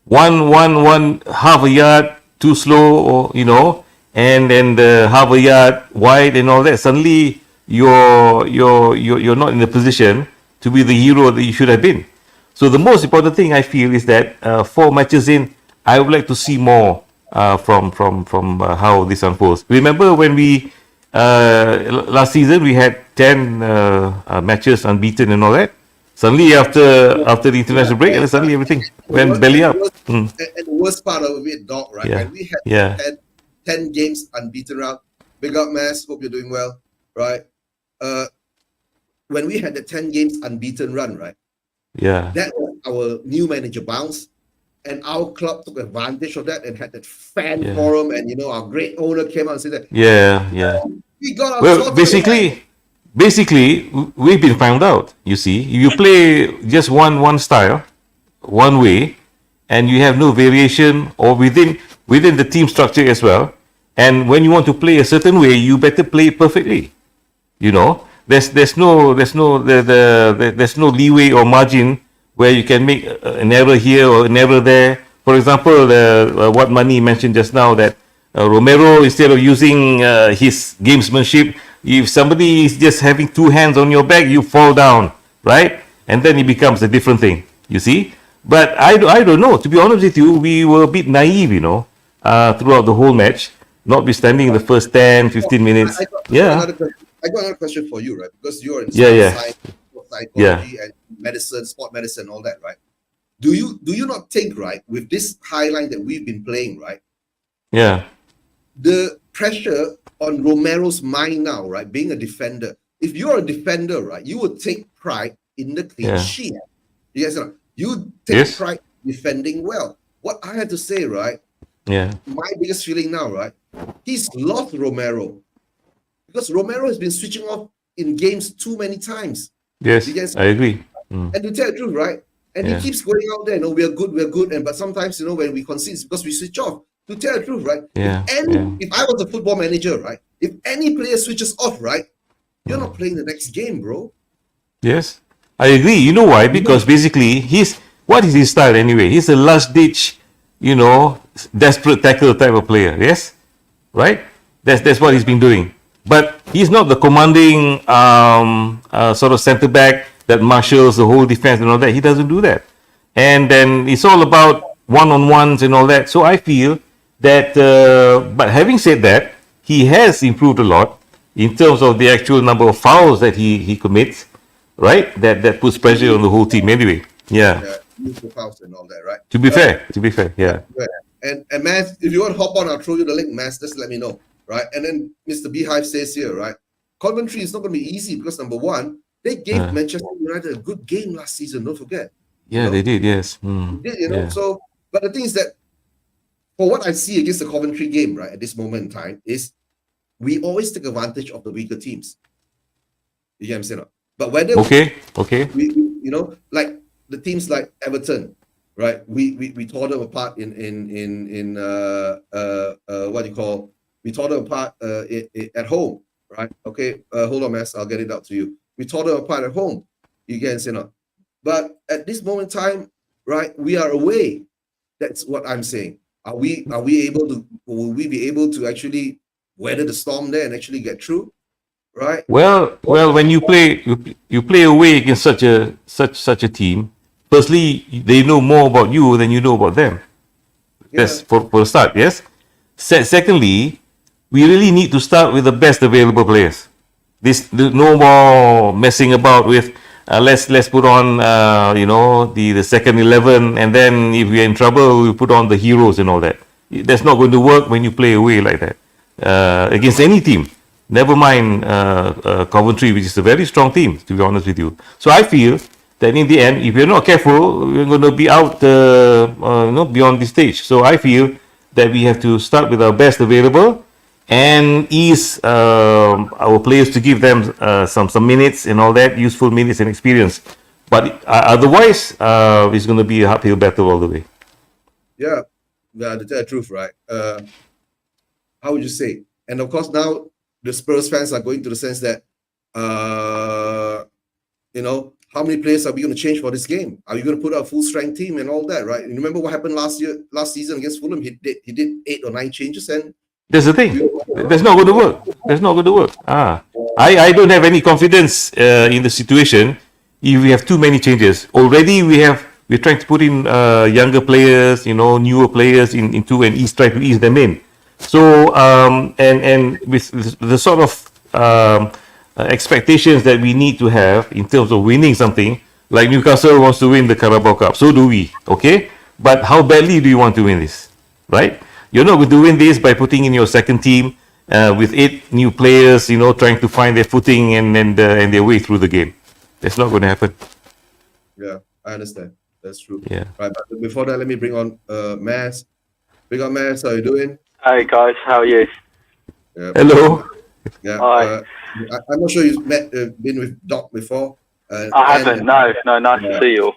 One half a yard too slow, or and then the half a yard wide and all that. Suddenly you're not in a position to be the hero that you should have been. So the most important thing I feel is that 4 matches in, I would like to see more from how this unfolds. Remember when we last season we had 10 matches unbeaten and all that. Suddenly after the international break, and suddenly everything went belly up. And the worst part of it, Doc, right? Yeah. When we had Yeah. 10 games unbeaten round, big up, Mass. Hope you're doing well, right? When we had the 10 games unbeaten run, right? Yeah. That was our new manager bounce, and our club took advantage of that and had that fan Yeah. forum, and our great owner came out and said that Yeah. we got our Well, shot. basically, we've been found out. You see, you play just one style, one way, and you have no variation or within the team structure as well. And when you want to play a certain way, you better play perfectly. There's no leeway or margin where you can make an error here or an error there. For example, what Mani mentioned just now, that Romero, instead of using his gamesmanship, if somebody is just having 2 hands on your back, you fall down, right? And then it becomes a different thing, you see. But I don't know. To be honest with you, we were a bit naive, throughout the whole match, notwithstanding the first 10, 15 minutes. I got another question for you, right? Because you're in Yeah. psychology and medicine, sport medicine, all that, right? Do you not think, right, with this high line that we've been playing, right, Yeah. the pressure on Romero's mind now, right, being a defender, if you're a defender, right, you would take pride in the clean Yeah. sheet. Yes, or no? You take Yes. pride defending well. What I have to say, right, Yeah. my biggest feeling now, right, he's lost Romero. Because Romero has been switching off in games too many times. Yes, Yes. I agree. And to tell the truth, right? And Yeah. he keeps going out there, we're good, but sometimes, when we concede, it's because we switch off. To tell the truth, right? Yeah, If I was a football manager, right? If any player switches off, right? You're not playing the next game, bro. Yes, I agree. You know why? Because basically, what is his style anyway? He's a last ditch desperate tackle type of player. Yes, right? That's what he's been doing. But he's not the commanding sort of centre back that marshals the whole defense and all that. He doesn't do that. And then it's all about one-on-ones and all that. So I feel that, but having said that, he has improved a lot in terms of the actual number of fouls that he commits, right? That puts pressure on the whole team anyway. Yeah. Useful fouls and all that, right? To be fair, yeah. And Matt, if you want to hop on, I'll throw you the link, Matt. Just let me know, right? And then Mr. Beehive says here, right? Coventry is not going to be easy because number one, they gave Manchester United a good game last season. Don't forget. Yeah, they did. Yes. They did, So, but the thing is that, for what I see against the Coventry game, right, at this moment in time, is we always take advantage of the weaker teams. You get what I'm saying? But whether okay, we like the teams like Everton, right? We tore them apart in what do you call? We tore them apart at home, right? Okay, hold on, Mass. I'll get it out to you. We tore them apart at home. You get what I'm saying? But at this moment in time, right, we are away. That's what I'm saying. Will we be able to actually weather the storm there and actually get through? Right. Well, when you play away against such a team, firstly they know more about you than you know about them. Yeah. That's for the start. Yes. Secondly, we really need to start with the best available players. No more messing about with let's put on the second 11, and then if we're in trouble we put on the heroes and all that. That's not going to work when you play away like that against any team. Never mind Coventry, which is a very strong team, to be honest with you. So I feel that in the end, if we're not careful, we're going to be out beyond this stage. So I feel that we have to start with our best available and ease our players to give them some minutes and all that, useful minutes and experience. But otherwise, it's going to be a uphill battle all the way. Yeah, to tell the truth, right? How would you say? And of course, now the Spurs fans are going to the sense that, how many players are we going to change for this game? Are we going to put out a full strength team and all that, right? You remember what happened last season against Fulham? He did 8 or 9 changes, and that's the thing. That's not going to work. That's not going to work. I don't have any confidence in the situation if we have too many changes. Already we're trying to put in younger players, newer players into and try to ease them in. So and with the sort of expectations that we need to have in terms of winning something, like Newcastle wants to win the Carabao Cup, so do we. Okay, but how badly do you want to win this, right? You're not going to win this by putting in your second team with 8 new players, trying to find their footing and their way through the game. That's not going to happen. Yeah, I understand. That's true. Yeah. Right, but before that, let me bring on Mass. Bring on Mass. How you doing? Hey guys, how are you? Yeah. Hello. Yeah. Hi. I'm not sure you've been with Doc before. I haven't. No. Nice to see you.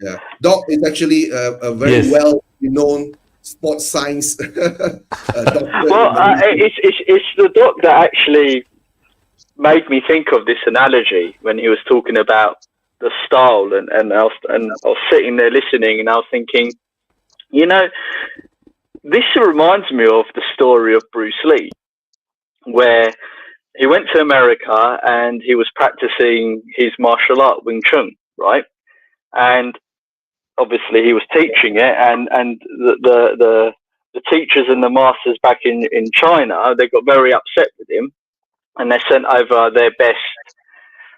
Yeah. Doc is actually a very well-known sports science doctor. Well, it's the doc that actually made me think of this analogy when he was talking about the style, and I was sitting there listening, and I was thinking, this reminds me of the story of Bruce Lee, where he went to America and he was practicing his martial art, Wing Chun, right? And obviously he was teaching it, and the teachers and the masters back in China, they got very upset with him, and they sent over their best,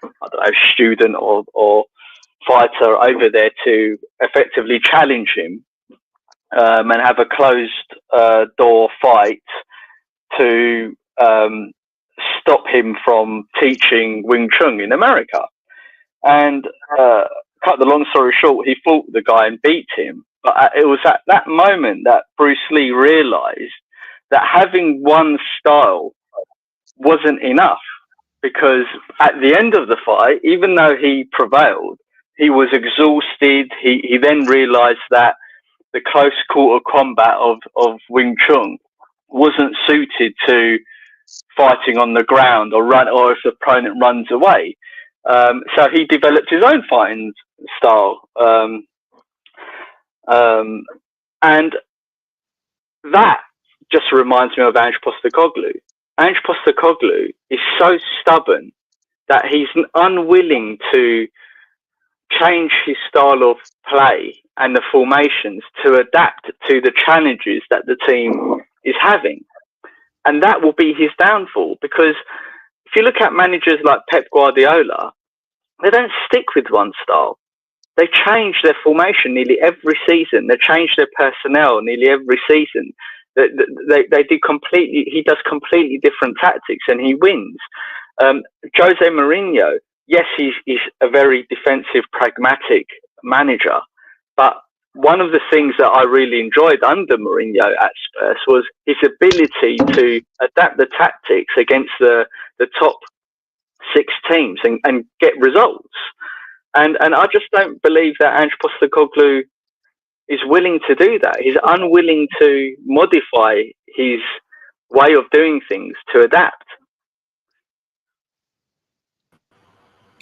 I don't know, student or fighter over there to effectively challenge him and have a closed door fight to stop him from teaching Wing Chun in America. And cut the long story short, he fought the guy and beat him. But it was at that moment that Bruce Lee realized that having one style wasn't enough, because at the end of the fight, even though he prevailed, he was exhausted. He then realized that the close quarter combat of Wing Chun wasn't suited to fighting on the ground or if the opponent runs away. So he developed his own fighting style. And that just reminds me of Ange Postecoglou. Ange Postecoglou is so stubborn that he's unwilling to change his style of play and the formations to adapt to the challenges that the team is having. And that will be his downfall, because if you look at managers like Pep Guardiola, they don't stick with one style. They change their formation nearly every season. They change their personnel nearly every season. They do completely. He does completely different tactics, and he wins. Jose Mourinho, yes, he's a very defensive, pragmatic manager, but one of the things that I really enjoyed under Mourinho at Spurs was his ability to adapt the tactics against the top 6 teams and get results. And I just don't believe that Ange Postecoglou is willing to do that. He's unwilling to modify his way of doing things to adapt.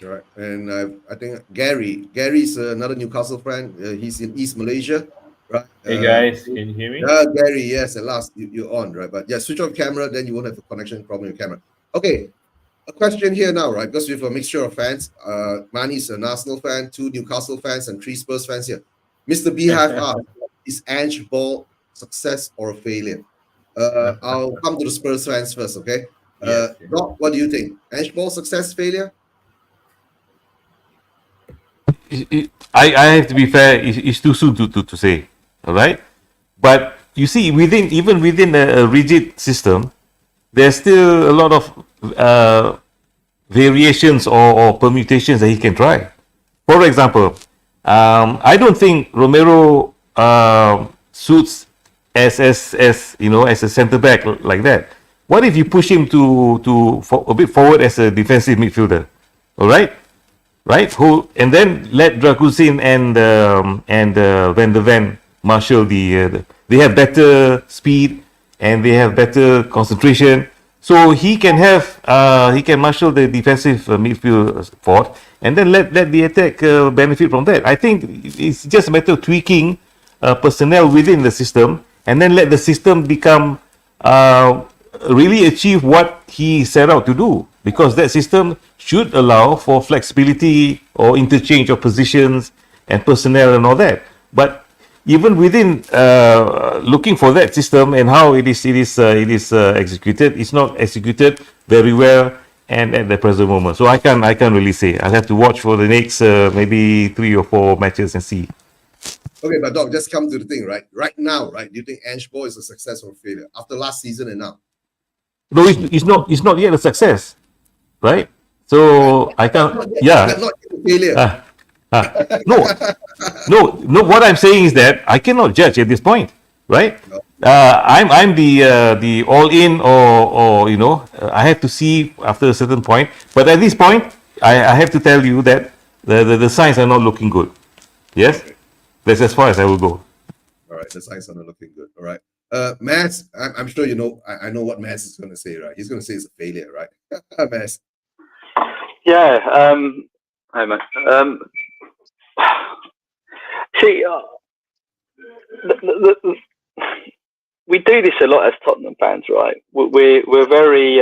All right, and I think Gary's another Newcastle fan. He's in East Malaysia, right? Hey guys, can you hear me? Yeah, Gary, yes, at last you're on, right? But yeah, switch off camera, then you won't have a connection problem with camera. Okay, a question here now, right? Because we have a mixture of fans. Mani's an Arsenal fan, 2 Newcastle fans, and 3 Spurs fans here. Mr. Beehive asked, is Ange Ball success or a failure? I'll come to the Spurs fans first, okay? Yes. Rob, what do you think? Ange Ball success, failure? I have to be fair. It's too soon to say, all right. But you see, even within a rigid system, there's still a lot of variations or permutations that he can try. For example, I don't think Romero suits as you know, as a centre back like that. What if you push him for a bit forward as a defensive midfielder? All right. Right, and then let Dragusin and Van der Ven marshal they have better speed and they have better concentration, so he can marshal the defensive midfield forward, and then let the attack benefit from that. I think it's just a matter of tweaking personnel within the system, and then let the system become really achieve what he set out to do, because that system should allow for flexibility or interchange of positions and personnel and all that. But even within looking for that system and how it is executed, it's not executed very well and at the present moment. So I can't really say. I'll have to watch for the next maybe 3 or 4 matches and see. Okay, but Doc, just come to the thing, right? Right now, right? Do you think Ange Ball is a success or a failure after last season and now? No, it's not yet a success, right? So I can't. Yeah. Not a failure. No. What I'm saying is that I cannot judge at this point, right? I'm the all in, or you know, I have to see after a certain point. But at this point, I have to tell you that the signs are not looking good. Yes, that's as far as I will go. All right, the signs are not looking good. All right. Mads, I'm sure you know. I know what Mads is going to say, right? He's going to say it's a failure, right? Mads. Yeah. Hi, man. See, we do this a lot as Tottenham fans, right? We're very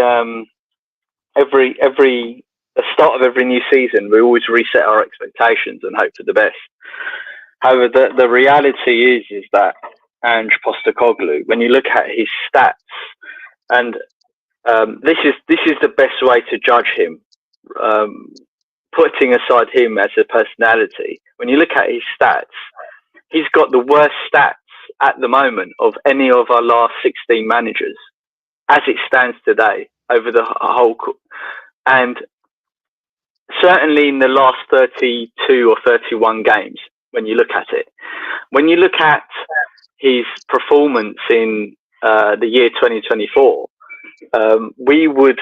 every the start of every new season, we always reset our expectations and hope for the best. However, the reality is that Ange Postecoglou, when you look at his stats, and this is the best way to judge him, putting aside him as a personality. When you look at his stats, he's got the worst stats at the moment of any of our last 16 managers, as it stands today, over the whole. And certainly in the last 32 or 31 games, when you look at it. When you look at his performance in the year 2024, we would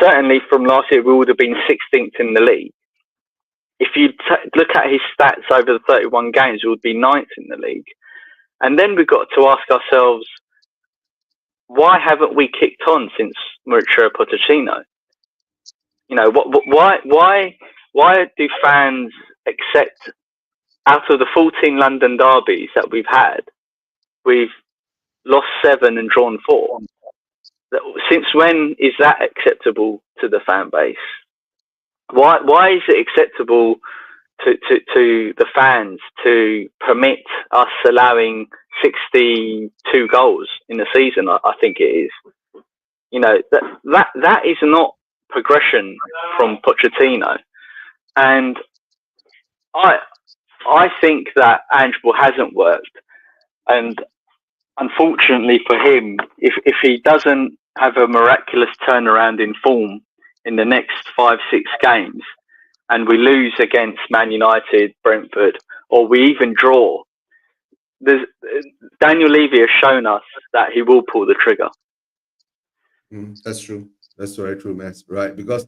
certainly, from last year, we would have been 16th in the league. If you look at his stats over the 31 games, we would be 9th in the league. And then we've got to ask ourselves, why haven't we kicked on since Mauricio Pochettino? You know, why do fans accept, out of the 14 London derbies that we've had, we've lost 7 and drawn 4. Since when is that acceptable to the fan base? Why is it acceptable to the fans to permit us allowing 62 goals in a season? I think it is. You know, that is not progression from Pochettino, and I think that Angeball hasn't worked, and unfortunately for him, if he doesn't have a miraculous turnaround in form in the next 5-6 games, and we lose against Man United, Brentford, or we even draw, Daniel Levy has shown us that he will pull the trigger. That's true. That's very true, Matt. Right, because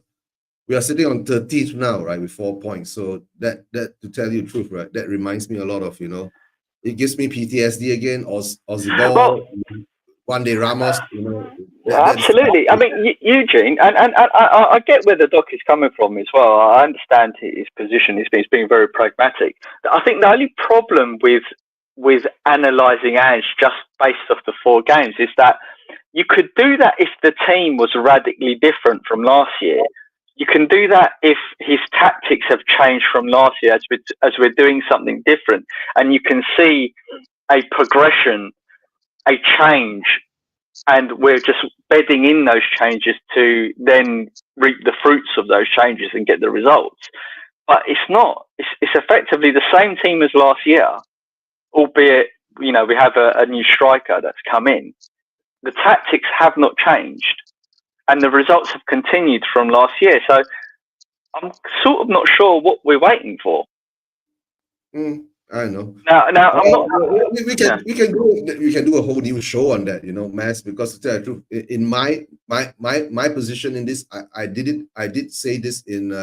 we are sitting on 13th now, right, with 4 points. So that to tell you the truth, right, that reminds me a lot of, it gives me PTSD again, Aussie ball, one day Ramos, Absolutely. I mean, Eugene, and I get where the doc is coming from as well. I understand his position. He's being very pragmatic. I think the only problem with analysing Ange just based off the 4 games is that you could do that if the team was radically different from last year. You can do that if his tactics have changed from last year as we're doing something different, and you can see a progression, a change, and we're just bedding in those changes to then reap the fruits of those changes and get the results. But it's not. It's effectively the same team as last year, albeit we have a new striker that's come in. The tactics have not changed, and the results have continued from last year. So I'm sort of not sure what we're waiting for. I know. Now I'm not. We can do a whole new show on that, Mass. Because to tell the truth, in my position in this, I did say this in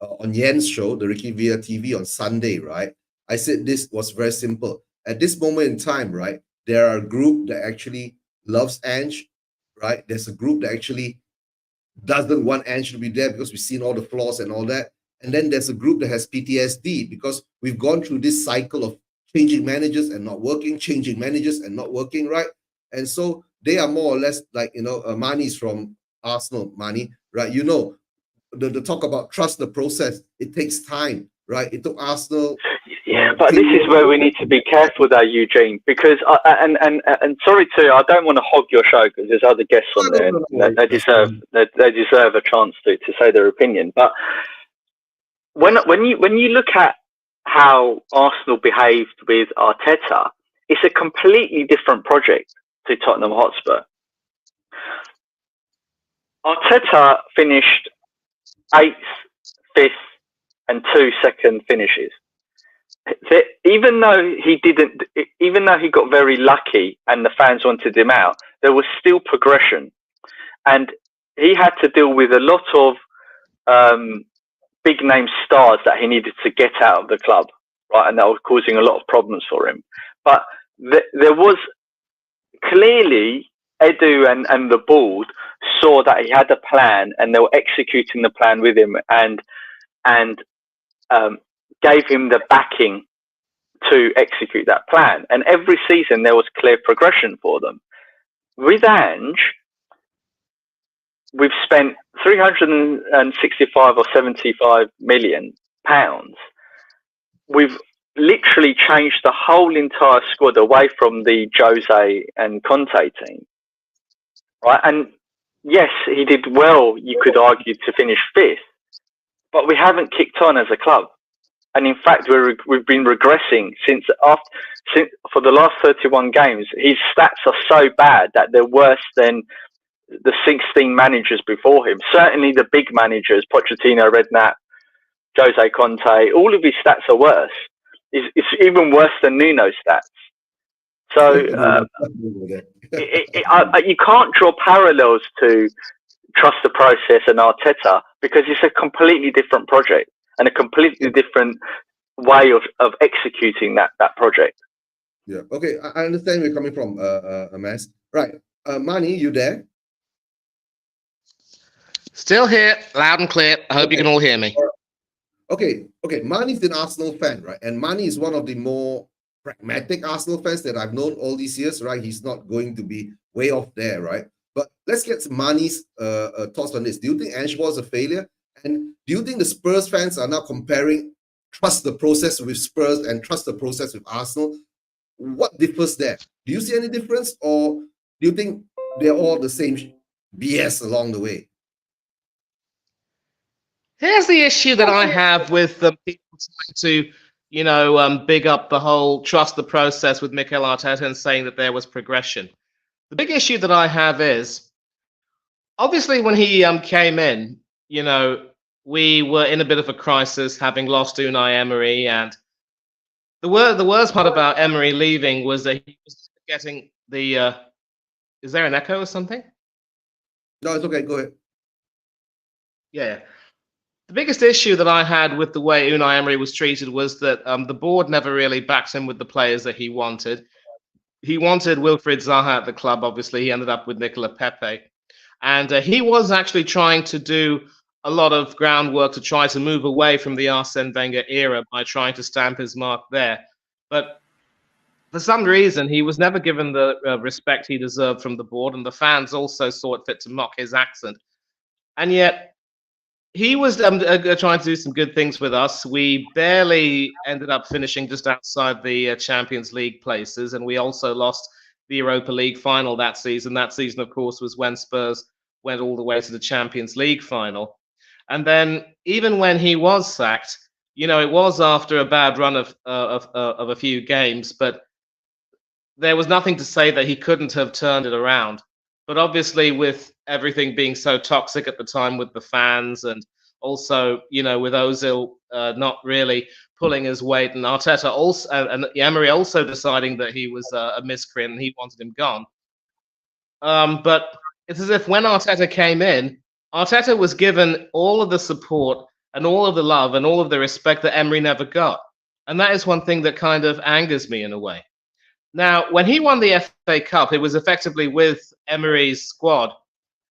on Yen's show, the Ricky Villa TV on Sunday, right? I said this was very simple. At this moment in time, right, there are a group that actually loves Ange, right? There's a group that actually doesn't want Ange to be there because we've seen all the flaws and all that. And then there's a group that has PTSD because we've gone through this cycle of changing managers and not working, changing managers and not working, right? And so they are more or less like, Mani's from Arsenal, Mani, right? The talk about trust the process, it takes time, right? It took Arsenal. Yeah, but this is where we need to be careful, though, Eugene, because and sorry I don't want to hog your show because there's other guests on there. And they deserve a chance to say their opinion. But when you look at how Arsenal behaved with Arteta, it's a completely different project to Tottenham Hotspur. Arteta finished 8th, 5th, and 2 second finishes. Even though he got very lucky and the fans wanted him out, there was still progression, and he had to deal with a lot of big name stars that he needed to get out of the club, right? And that was causing a lot of problems for him. But there was clearly Edu and the board saw that he had a plan, and they were executing the plan with him, and gave him the backing to execute that plan. And every season there was clear progression for them. With Ange, we've spent 365 or 75 million pounds. We've literally changed the whole entire squad away from the Jose and Conte team, right? And yes, he did well, you could argue, to finish 5th, but we haven't kicked on as a club. And in fact, we've been regressing since for the last 31 games. His stats are so bad that they're worse than the 16 managers before him. Certainly the big managers, Pochettino, Redknapp, Jose Conte, all of his stats are worse. It's even worse than Nuno's stats. So you can't draw parallels to trust the process and Arteta because it's a completely different project and a completely different way of executing that project. Yeah. Okay. I understand where you're coming from, Mas. Right. Mani, you there? Still here, loud and clear. I hope you can all hear me. Okay. Mani's an Arsenal fan, right? And Mani is one of the more pragmatic Arsenal fans that I've known all these years, right? He's not going to be way off there, right? But let's get Mani's thoughts on this. Do you think Ange was a failure? And do you think the Spurs fans are now comparing trust the process with Spurs and trust the process with Arsenal? What differs there? Do you see any difference, or do you think they're all the same BS along the way? Here's the issue that I have with people trying to, big up the whole trust the process with Mikel Arteta and saying that there was progression. The big issue that I have is, obviously, when he came in, we were in a bit of a crisis, having lost Unai Emery, and the worst part about Emery leaving was that he was getting the. Is there an echo or something? No, it's okay. Go ahead. Yeah. The biggest issue that I had with the way Unai Emery was treated was that the board never really backed him with the players that he wanted. He wanted Wilfried Zaha at the club, obviously. He ended up with Nicola Pepe. And he was actually trying to do a lot of groundwork to try to move away from the Arsene Wenger era by trying to stamp his mark there. But for some reason, he was never given the respect he deserved from the board, and the fans also saw it fit to mock his accent. And yet, he was trying to do some good things with us. We barely ended up finishing just outside the Champions League places, and we also lost the Europa League final that season. That season, of course, was when Spurs went all the way to the Champions League final. And then, even when he was sacked, it was after a bad run of a few games, but there was nothing to say that he couldn't have turned it around. But obviously, with everything being so toxic at the time with the fans, and also, with Ozil not really pulling his weight, and Arteta also, and Emery also deciding that he was a miscreant and he wanted him gone. But it's as if when Arteta came in, Arteta was given all of the support and all of the love and all of the respect that Emery never got. And that is one thing that kind of angers me in a way. Now, when he won the FA Cup, it was effectively with Emery's squad,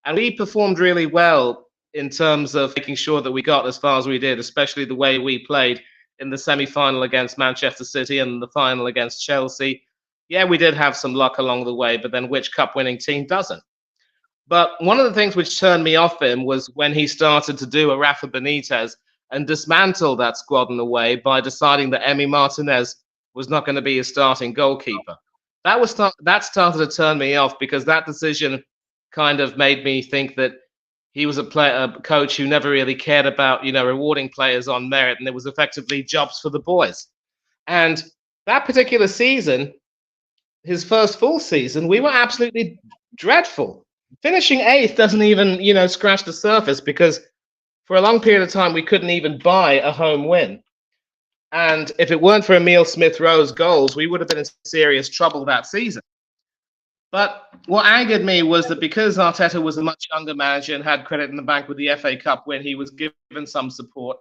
and we performed really well in terms of making sure that we got as far as we did, especially the way we played in the semi-final against Manchester City and the final against Chelsea. Yeah, we did have some luck along the way, but then which cup-winning team doesn't? But one of the things which turned me off him was when he started to do a Rafa Benitez and dismantle that squad in a way by deciding that Emi Martinez was not going to be his starting goalkeeper. That started to turn me off, because that decision kind of made me think that he was a coach who never really cared about, rewarding players on merit, and it was effectively jobs for the boys. And that particular season, his first full season, we were absolutely dreadful. Finishing 8th doesn't even, scratch the surface, because for a long period of time, we couldn't even buy a home win. And if it weren't for Emile Smith-Rowe's goals, we would have been in serious trouble that season. But what angered me was that because Arteta was a much younger manager and had credit in the bank with the FA Cup win, he was given some support.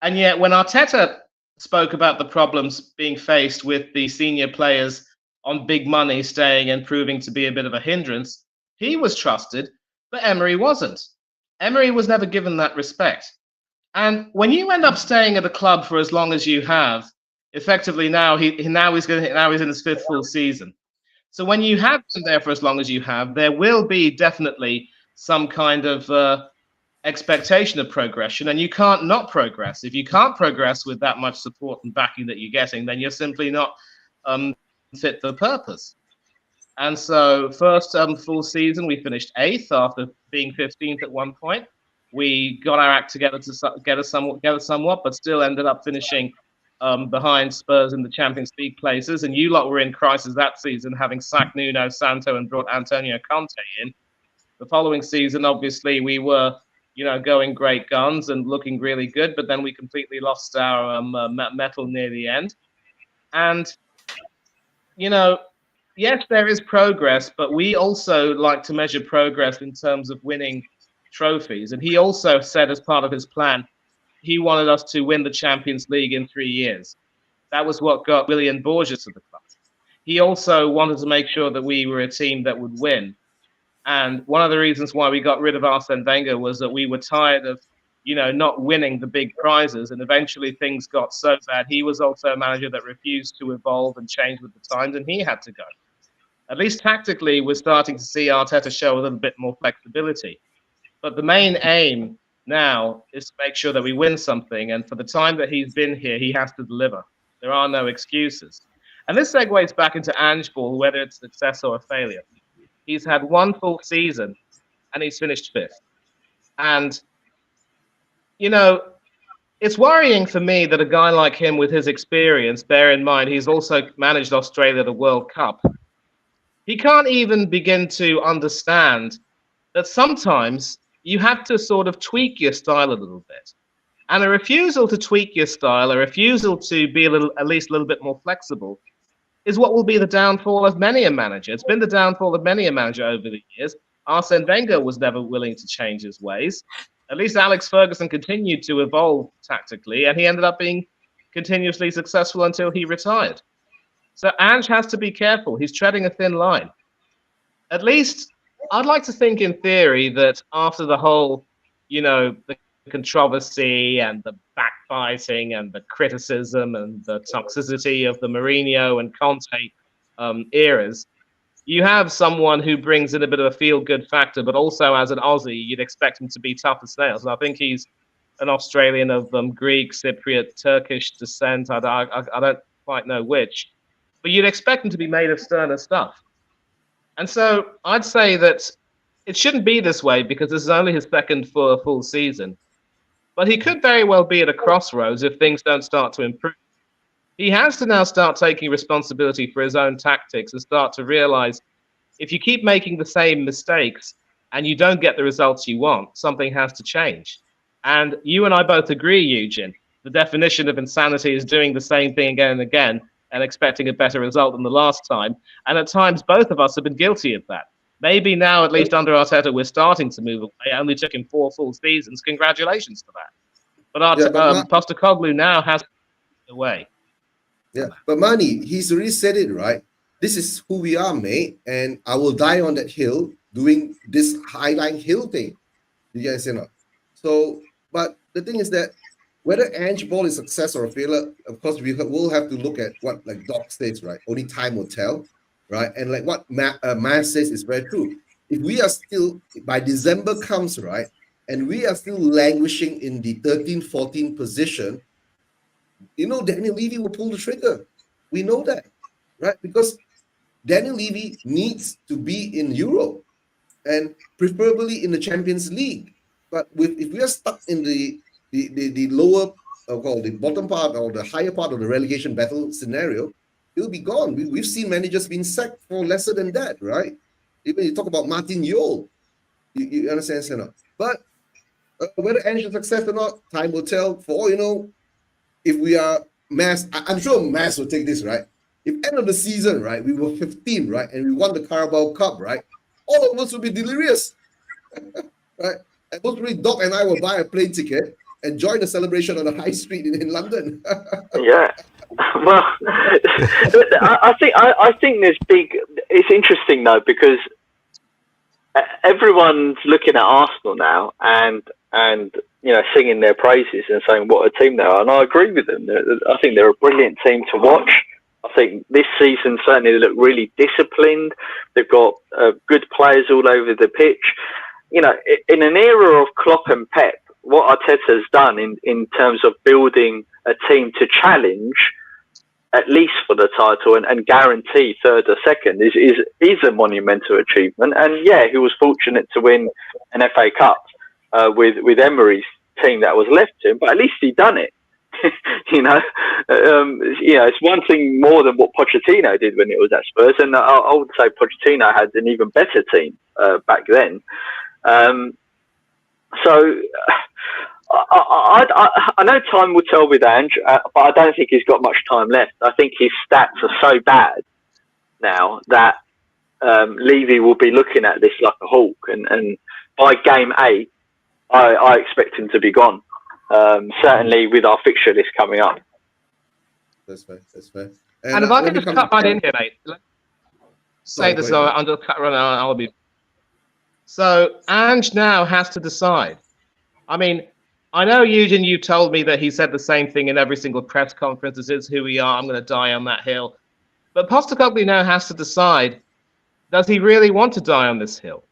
And yet when Arteta spoke about the problems being faced with the senior players on big money staying and proving to be a bit of a hindrance, he was trusted, but Emery wasn't. Emery was never given that respect. And when you end up staying at a club for as long as you have, effectively now he's in his 5th full season. So when you have been there for as long as you have, there will be definitely some kind of expectation of progression, and you can't not progress. If you can't progress with that much support and backing that you're getting, then you're simply not fit for purpose. And so first full season, we finished 8th after being 15th at one point. We got our act together to get us somewhat, but still ended up finishing behind Spurs in the Champions League places. And you lot were in crisis that season, having sacked Nuno Santo and brought Antonio Conte in. The following season, obviously, we were, going great guns and looking really good, but then we completely lost our mettle near the end. And, yes, there is progress, but we also like to measure progress in terms of winning trophies. And he also said, as part of his plan, he wanted us to win the Champions League in 3 years. That was what got Willian Borges to the club. He also wanted to make sure that we were a team that would win. And one of the reasons why we got rid of Arsene Wenger was that we were tired of, not winning the big prizes. And eventually things got so bad. He was also a manager that refused to evolve and change with the times, and he had to go. At least tactically, we're starting to see Arteta show a little bit more flexibility. But the main aim now is to make sure that we win something. And for the time that he's been here, he has to deliver. There are no excuses. And this segues back into Ange Ball, whether it's success or a failure. He's had one full season and he's finished 5th. And, it's worrying for me that a guy like him with his experience, bear in mind, he's also managed Australia the World Cup. He can't even begin to understand that sometimes you have to sort of tweak your style a little bit. And a refusal to tweak your style, a refusal to be at least a little bit more flexible, is what will be the downfall of many a manager. It's been the downfall of many a manager over the years. Arsene Wenger was never willing to change his ways. At least Alex Ferguson continued to evolve tactically, and he ended up being continuously successful until he retired. So Ange has to be careful. He's treading a thin line. At least I'd like to think in theory that after the whole, the controversy and the backbiting and the criticism and the toxicity of the Mourinho and Conte eras, you have someone who brings in a bit of a feel-good factor, but also as an Aussie, you'd expect him to be tough as nails. And I think he's an Australian of Greek, Cypriot, Turkish descent. I don't quite know which, but you'd expect him to be made of sterner stuff. And so I'd say that it shouldn't be this way because this is only his second full season. But he could very well be at a crossroads if things don't start to improve. He has to now start taking responsibility for his own tactics and start to realize if you keep making the same mistakes and you don't get the results you want, something has to change. And you and I both agree, Eugene, the definition of insanity is doing the same thing again and again and expecting a better result than the last time. And at times, both of us have been guilty of that. Maybe now, at least under Arteta, we're starting to move away. It only took him 4 full seasons. Congratulations for that. But Postecoglou now has to move away. Yeah, but Mani, he's already said it, right? This is who we are, mate, and I will die on that hill doing this highline hill thing. You guys know. So, but the thing is that whether Ange Ball is a success or a failure, of course, we will have to look at what like Doc says, right? Only time will tell, right? And like what Matt says is very true. If we are still, by December comes, right, and we are still languishing in the 13, 14 position, Daniel Levy will pull the trigger. We know that, right? Because Daniel Levy needs to be in Europe and preferably in the Champions League. But if we are stuck in the lower, the bottom part or the higher part of the relegation battle scenario, he'll be gone. We've seen managers being sacked for lesser than that, right? Even you talk about Martin Jol, you understand, But whether Ange is a success or not, time will tell. For all you know, if we are Mass, I'm sure Mass will take this, right? If end of the season, right, we were 15, right, and we won the Carabao Cup, right, all of us will be delirious, right? And possibly Doc and I will buy a plane ticket and join the celebration on the high street in London. Yeah. Well, I think there's big. It's interesting though because everyone's looking at Arsenal now and singing their praises and saying what a team they are, and I agree with them. I think they're a brilliant team to watch. I think this season certainly they look really disciplined. They've got good players all over the pitch. In an era of Klopp and Pep, what Arteta's done in terms of building a team to challenge at least for the title and guarantee third or second is a monumental achievement. And yeah, he was fortunate to win an FA Cup with Emery's team that was left to him, but at least he done it. It's one thing more than what Pochettino did when it was at Spurs, and I would say Pochettino had an even better team back then. So I know time will tell with Ange, but I don't think he's got much time left. I think his stats are so bad now that Levy will be looking at this like a hawk, and by game 8, I expect him to be gone. Certainly with our fixture list coming up. That's fair. And if I could just cut right in here, mate. Say this, I'll just cut right on. I'll be. So Ange now has to decide. I mean, I know, Eugene, you told me that he said the same thing in every single press conference. This is who we are. I'm going to die on that hill. But Postecoglou now has to decide, does he really want to die on this hill?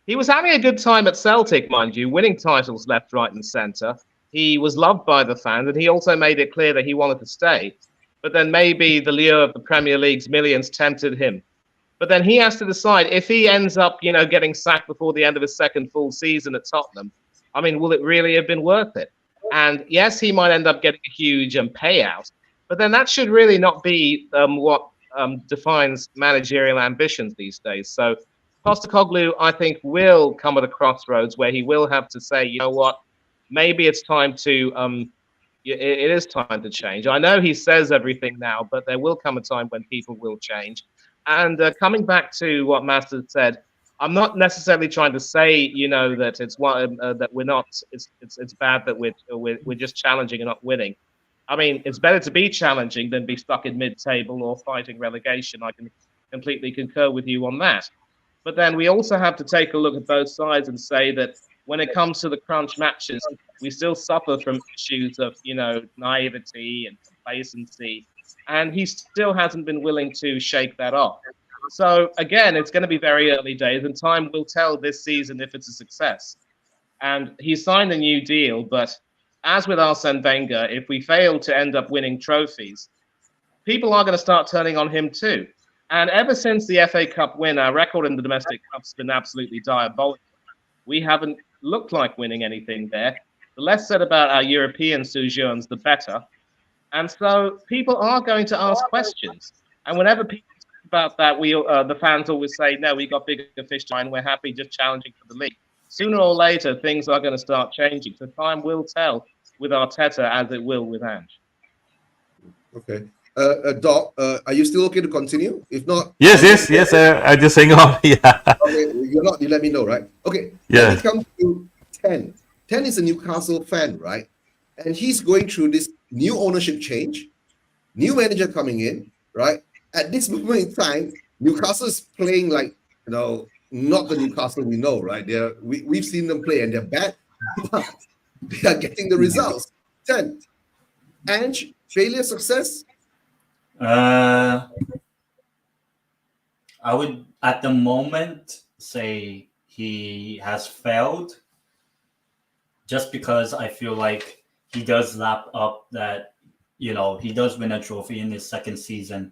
He was having a good time at Celtic, mind you, winning titles left, right, and centre. He was loved by the fans, and he also made it clear that he wanted to stay. But then maybe the lure of the Premier League's millions tempted him. But then he has to decide if he ends up, getting sacked before the end of his second full season at Tottenham. I mean, will it really have been worth it? And yes, he might end up getting a huge payout, but then that should really not be what defines managerial ambitions these days. So Postecoglou, I think, will come at a crossroads where he will have to say, you know what, maybe it's time to it is time to change. I know he says everything now, but there will come a time when people will change. And coming back to what Master said, I'm not necessarily trying to say, that it's that we're not. It's bad that we're just challenging and not winning. I mean, it's better to be challenging than be stuck in mid-table or fighting relegation. I can completely concur with you on that. But then we also have to take a look at both sides and say that when it comes to the crunch matches, we still suffer from issues of, naivety and complacency, and he still hasn't been willing to shake that off. So again, it's going to be very early days, and time will tell this season if it's a success. And he signed a new deal, but as with Arsene Wenger, if we fail to end up winning trophies, people are going to start turning on him too. And ever since the FA Cup win, our record in the domestic cup's been absolutely diabolical. We haven't looked like winning anything there. The less said about our European sojourns, the better. And so people are going to ask questions. And whenever people talk about that, the fans always say, no, we got bigger fish to fry, and we're happy just challenging for the league. Sooner or later, things are going to start changing. So time will tell with Arteta as it will with Ange. Okay. Doc, are you still okay to continue? If not, yes. I just hang on. Yeah. Okay, you're not. You let me know, right? Okay. Yeah. Let me come to 10. 10 is a Newcastle fan, right? And he's going through this new ownership change, new manager coming in, right? At this moment in time, Newcastle is playing like, not the Newcastle we know, right? We've seen them play and they're bad, but they are getting the results. 10. Ange, failure, success? I would, at the moment, say he has failed, just because I feel like he does lap up that, he does win a trophy in his second season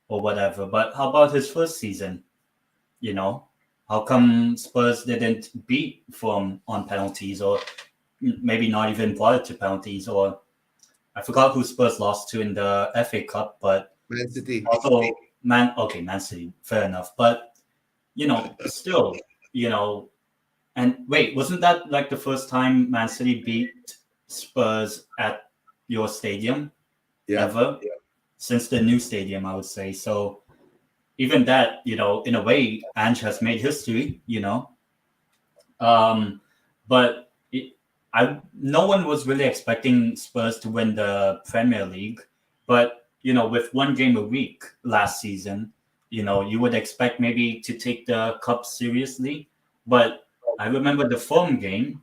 or whatever. But how about his first season? How come Spurs didn't beat Fulham on penalties, or maybe not even brought it to penalties? Or I forgot who Spurs lost to in the FA Cup, but Man City. Also, Man City, fair enough. But, still, and wait, wasn't that like the first time Man City beat Spurs at your stadium ever? Yeah. Since the new stadium, I would say. So even that, in a way, Ange has made history, But no one was really expecting Spurs to win the Premier League. But, with one game a week last season, you would expect maybe to take the cup seriously. But I remember the Fulham game,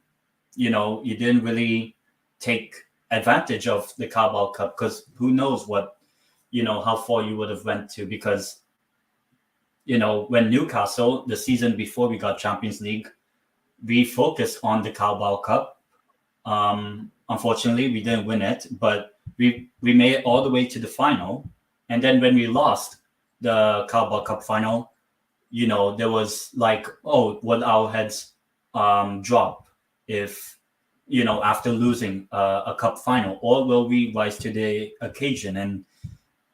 you didn't really take advantage of the Carabao Cup, because who knows what, how far you would have went to, because, when Newcastle, the season before we got Champions League, we focused on the Carabao Cup. Unfortunately, we didn't win it, but we made it all the way to the final. And then when we lost the Carabao Cup final, there was like, oh, would our heads drop if, after losing a cup final, or will we rise to the occasion?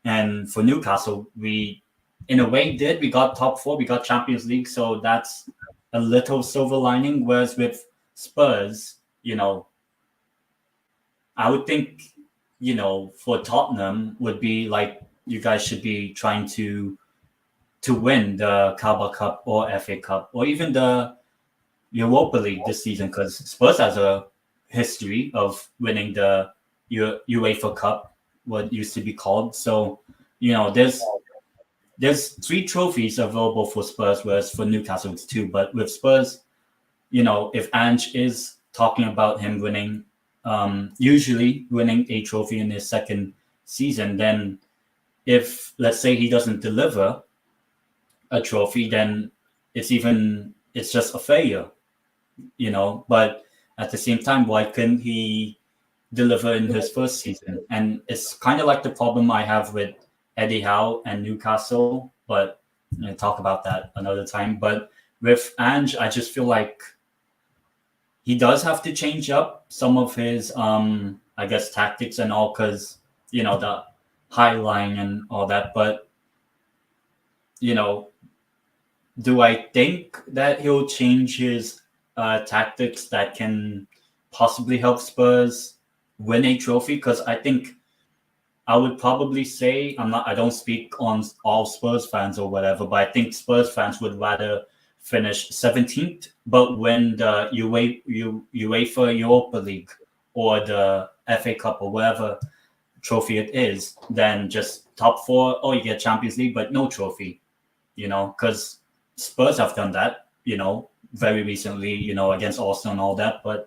And for Newcastle, we, in a way, did. We got top 4, we got Champions League, so that's a little silver lining. Whereas with Spurs, I would think, for Tottenham would be like, you guys should be trying to win the Carabao Cup or FA Cup or even the Europa League this season, because Spurs has a history of winning the UEFA Cup, what used to be called. So, there's 3 trophies available for Spurs, whereas for Newcastle it's 2. But with Spurs, if Ange is talking about him winning usually winning a trophy in his second season, then if let's say he doesn't deliver a trophy, then it's just a failure, But at the same time, why couldn't he deliver in his first season? And it's kind of like the problem I have with Eddie Howe and Newcastle, but talk about that another time. But with Ange, I just feel like he does have to change up some of his, I guess, tactics and all, because the high line and all that. But do I think that he'll change his tactics that can possibly help Spurs win a trophy? Because I think I would probably say I don't speak on all Spurs fans or whatever, but I think Spurs fans would rather finish 17th but win the UEFA Europa League or the FA Cup or whatever trophy it is than just top 4. Oh, you get Champions League but no trophy, because Spurs have done that, very recently, against Arsenal and all that, but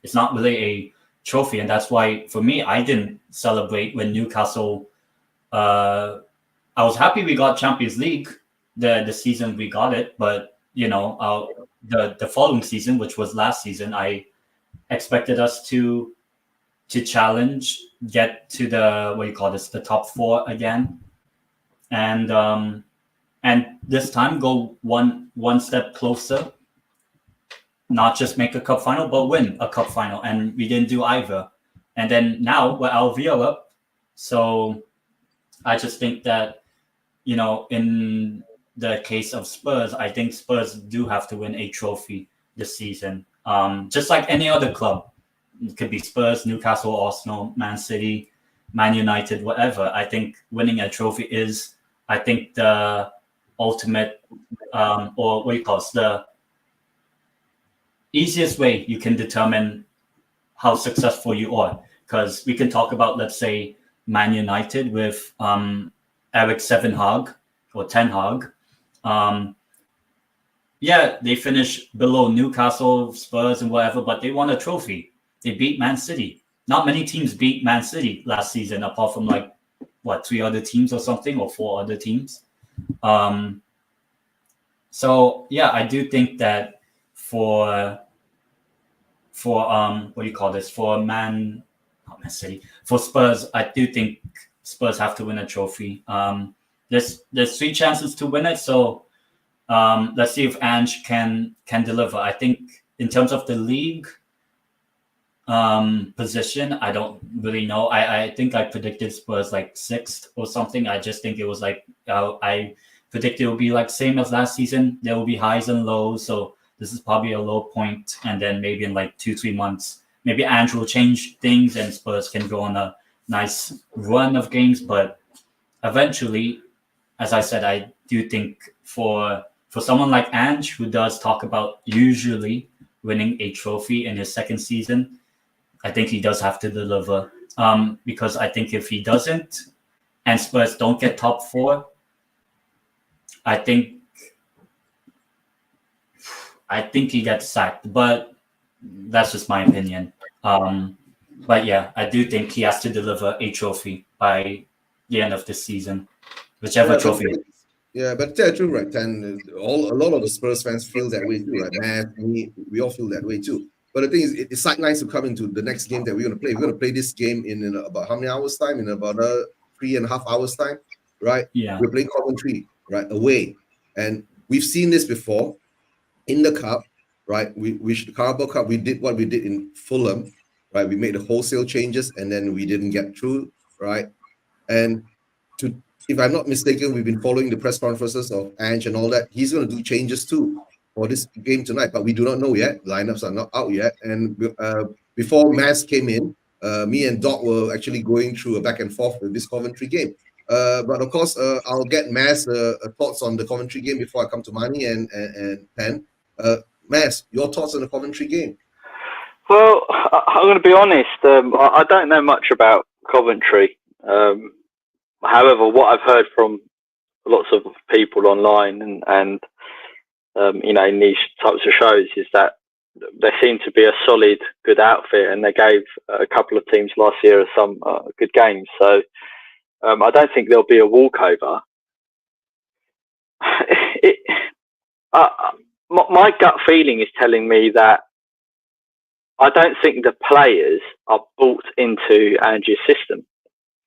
it's not really a trophy. And that's why for me, I didn't celebrate when Newcastle, I was happy we got Champions League the season we got it, but the following season, which was last season, I expected us to challenge, get to the top 4 again, and this time go one step closer, not just make a cup final, but win a cup final. And we didn't do either. And then now we're out of Europe. So I just think that, in the case of Spurs, I think Spurs do have to win a trophy this season. Just like any other club. It could be Spurs, Newcastle, Arsenal, Man City, Man United, whatever. I think winning a trophy is, I think, the ultimate, or what do you call it, the easiest way you can determine how successful you are. Because we can talk about, let's say, Man United with Eric Ten Hag. They finished below Newcastle, Spurs, and whatever, but they won a trophy. They beat Man City. Not many teams beat Man City last season, apart from 3 other teams or something, or 4 other teams. So I do think that for what do you call this? For Man City, for Spurs, I do think Spurs have to win a trophy. There's 3 chances to win it, so let's see if Ange can deliver. I think in terms of the league position, I don't really know. I think I predicted Spurs 6th or something. I just think it was I predicted it will be same as last season. There will be highs and lows, so this is probably a low point, and then maybe in 2-3 months, maybe Ange will change things and Spurs can go on a nice run of games. But eventually, as I said, I do think for someone like Ange, who does talk about usually winning a trophy in his second season, I think he does have to deliver. Because I think if he doesn't and Spurs don't get top 4, I think he gets sacked. But that's just my opinion. But I do think he has to deliver a trophy by the end of this season, whichever trophy it is. Yeah, but tell you the truth, right? And a lot of the Spurs fans feel that way too, right? Man, we all feel that way too. But the thing is, it's sidelines to come into the next game that we're going to play. We're going to play this game in about how many hours' time? In about 3.5 hours' time, right? Yeah. We're playing Coventry, right? Away. And we've seen this before in the Cup, right? The Carabao Cup, we did what we did in Fulham, right? We made the wholesale changes and then we didn't get through, right? And if I'm not mistaken, we've been following the press conferences of Ange and all that. He's going to do changes too for this game tonight, but we do not know yet. Lineups are not out yet. And before Mass came in, me and Doc were actually going through a back and forth with this Coventry game. But of course, I'll get Mass thoughts on the Coventry game before I come to Mani and Pen. Mass, your thoughts on the Coventry game? Well, I'm going to be honest. I don't know much about Coventry. However, what I've heard from lots of people online and in these types of shows is that they seem to be a solid, good outfit, and they gave a couple of teams last year some good games. So I don't think there'll be a walkover. My gut feeling is telling me that I don't think the players are bought into Andrew's system.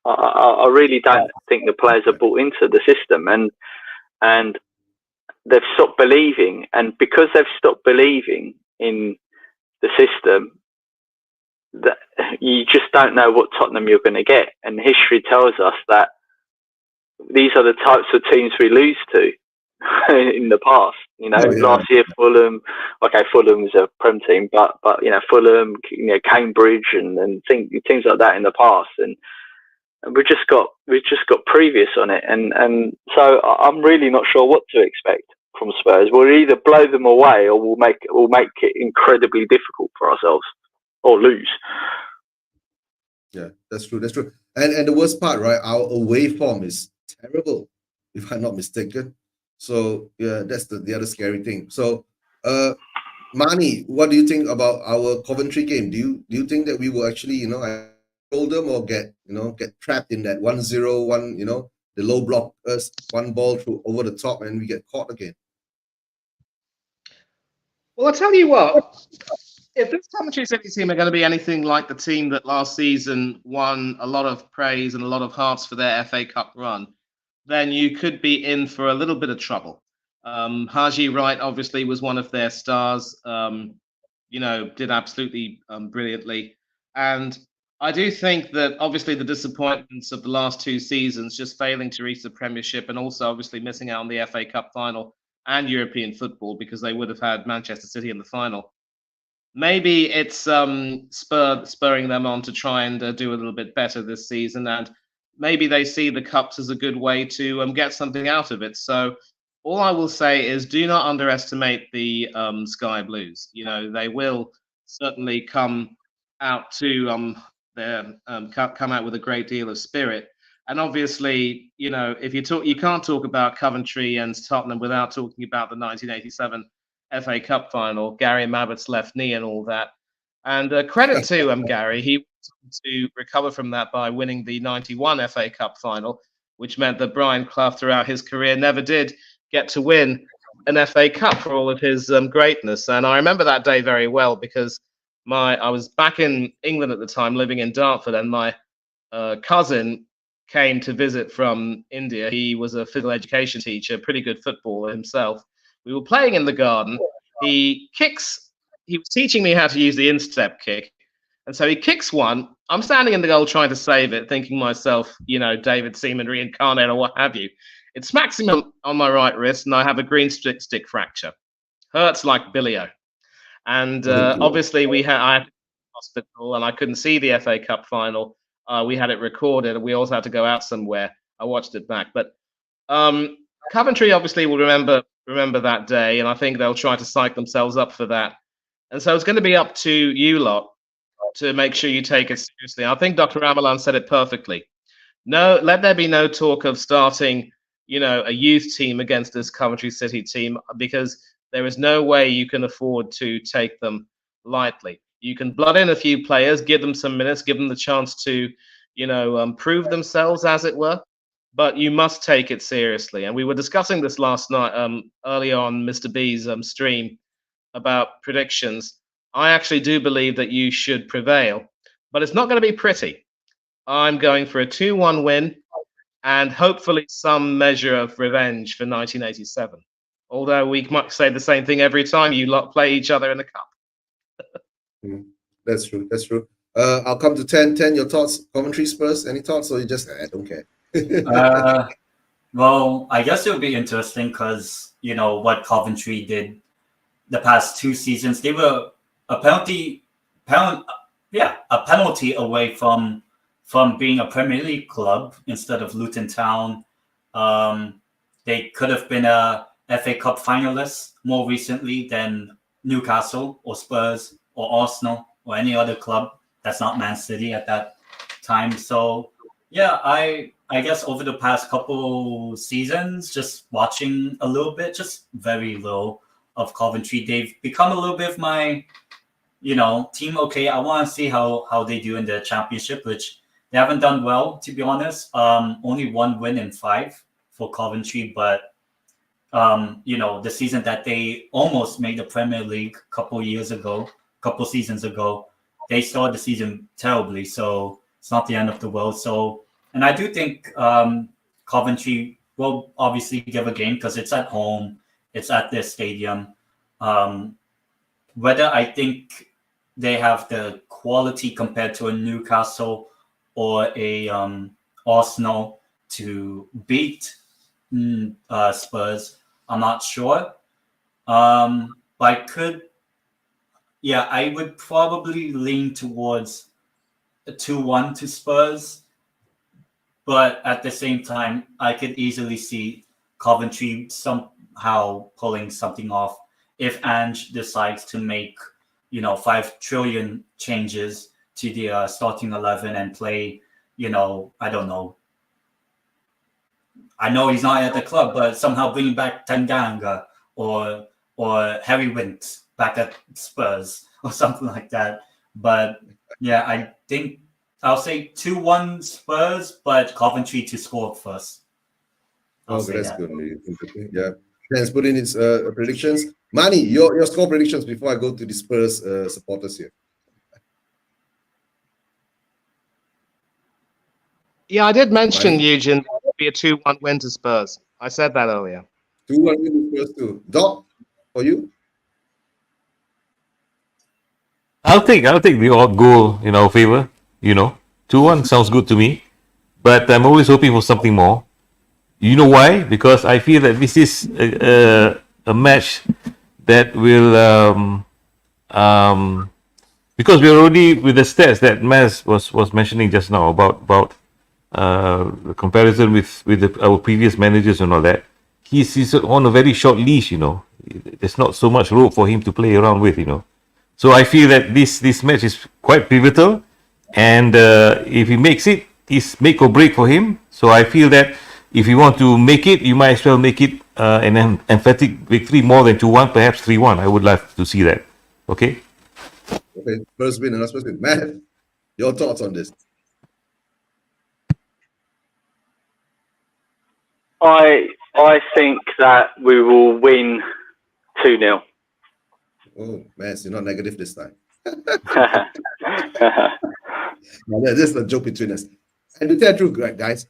I really don't think the players are bought into the system, and they've stopped believing. And because they've stopped believing in the system, that you just don't know what Tottenham you're going to get. And history tells us that these are the types of teams we lose to in the past. Last year Fulham was a Prem team, but Fulham, Cambridge, and teams like that in the past, and we've just got previous on it, and so I'm really not sure what to expect from Spurs. We'll either blow them away, or we'll make it incredibly difficult for ourselves, or lose. Yeah, that's true. That's true. And the worst part, right? Our away form is terrible, if I'm not mistaken. So yeah, that's the other scary thing. So, Mani, what do you think about our Coventry game? Do you think that we will actually, hold them, or get trapped in that 1-0, the low block us, one ball through over the top, and we get caught again? Well, I'll tell you what. If this Coventry City team are going to be anything like the team that last season won a lot of praise and a lot of hearts for their FA Cup run, then you could be in for a little bit of trouble. Haji Wright obviously was one of their stars, did absolutely brilliantly. And I do think that obviously the disappointments of the last 2 seasons, just failing to reach the Premiership, and also obviously missing out on the FA Cup final and European football, because they would have had Manchester City in the final. Maybe it's spurring them on to try and do a little bit better this season, and maybe they see the cups as a good way to get something out of it. So all I will say is, do not underestimate the Sky Blues. They will certainly come out to come out with a great deal of spirit. And obviously, if you can't talk about Coventry and Tottenham without talking about the 1987 FA Cup final, Gary Mabbott's left knee and all that. And credit to Gary, he was able to recover from that by winning the 91 FA Cup final, which meant that Brian Clough throughout his career never did get to win an FA Cup for all of his greatness. And I remember that day very well, because I was back in England at the time, living in Dartford, and my cousin came to visit from India. He was a physical education teacher, pretty good footballer himself. We were playing in the garden. He was teaching me how to use the instep kick. And so he kicks one. I'm standing in the goal trying to save it, thinking myself, David Seaman reincarnated or what have you. It smacks him on my right wrist, and I have a green stick fracture. Hurts like Billy-O. And obviously I had to go to hospital, and I couldn't see the FA Cup final. We had it recorded, and we also had to go out somewhere. I watched it back. But Coventry obviously will remember that day, and I think they'll try to psych themselves up for that. And so it's going to be up to you lot to make sure you take it seriously. I think Dr. Ramlan said it perfectly. No, let there be no talk of starting, a youth team against this Coventry City team, because there is no way you can afford to take them lightly. You can blood in a few players, give them some minutes, give them the chance to, prove themselves, as it were. But you must take it seriously. And we were discussing this last night, early on Mr. B's stream, about predictions. I actually do believe that you should prevail, but it's not going to be pretty. I'm going for a 2-1 win, and hopefully some measure of revenge for 1987. Although we might say the same thing every time you lot play each other in the cup. That's true. That's true. I'll come to 10. Your thoughts, Coventry Spurs? Any thoughts, or you just, I don't care? Well, I guess it would be interesting because, what Coventry did the past 2 seasons. They were a penalty away from being a Premier League club instead of Luton Town. They could have been a FA Cup finalist more recently than Newcastle or Spurs or Arsenal or any other club that's not Man City at that time. So yeah, I guess over the past couple seasons, just watching a little bit, just very little of Coventry. They've become a little bit of my, team. Okay, I want to see how they do in the championship, which they haven't done well, to be honest. Only 1 win in 5 for Coventry, but the season that they almost made the Premier League a couple seasons ago, they started the season terribly. So it's not the end of the world. So, and I do think Coventry will obviously give a game because it's at home, it's at their stadium. Whether I think they have the quality compared to a Newcastle or a Arsenal to beat Spurs, I'm not sure. But I would probably lean towards a 2-1 to Spurs. But at the same time, I could easily see Coventry somehow pulling something off if Ange decides to make, 5 trillion changes to the starting 11 and play, I don't know. I know he's not at the club, but somehow bringing back Tanganga or Harry Winks back at Spurs or something like that. But yeah, I think I'll say 2-1 Spurs, but Coventry to score first. That's good. Interesting. Yeah. Let's put in his predictions. Manny, your score predictions before I go to the Spurs supporters here. Yeah, I did mention, Eugene, it would be a 2-1 win to Spurs. I said that earlier. 2-1 win to Spurs too. Doc, for you? I'll take the odd goal in our favor. 2-1 sounds good to me, but I'm always hoping for something more. You know why? Because I feel that this is a match that will because we're already with the stats that Maz was mentioning just now about the comparison with our previous managers and all that. He's on a very short leash. There's not so much rope for him to play around with. So I feel that this match is quite pivotal, and if he makes it, it's make or break for him. So I feel that if you want to make it, you might as well make it an emphatic victory more than 2-1, perhaps 3-1. I would like to see that. Okay. Okay. First win and last win. Matt, your thoughts on this? I think that we will win 2-0. Oh, man, you're not negative this time. No, this is a joke between us. And to tell the truth, right, guys,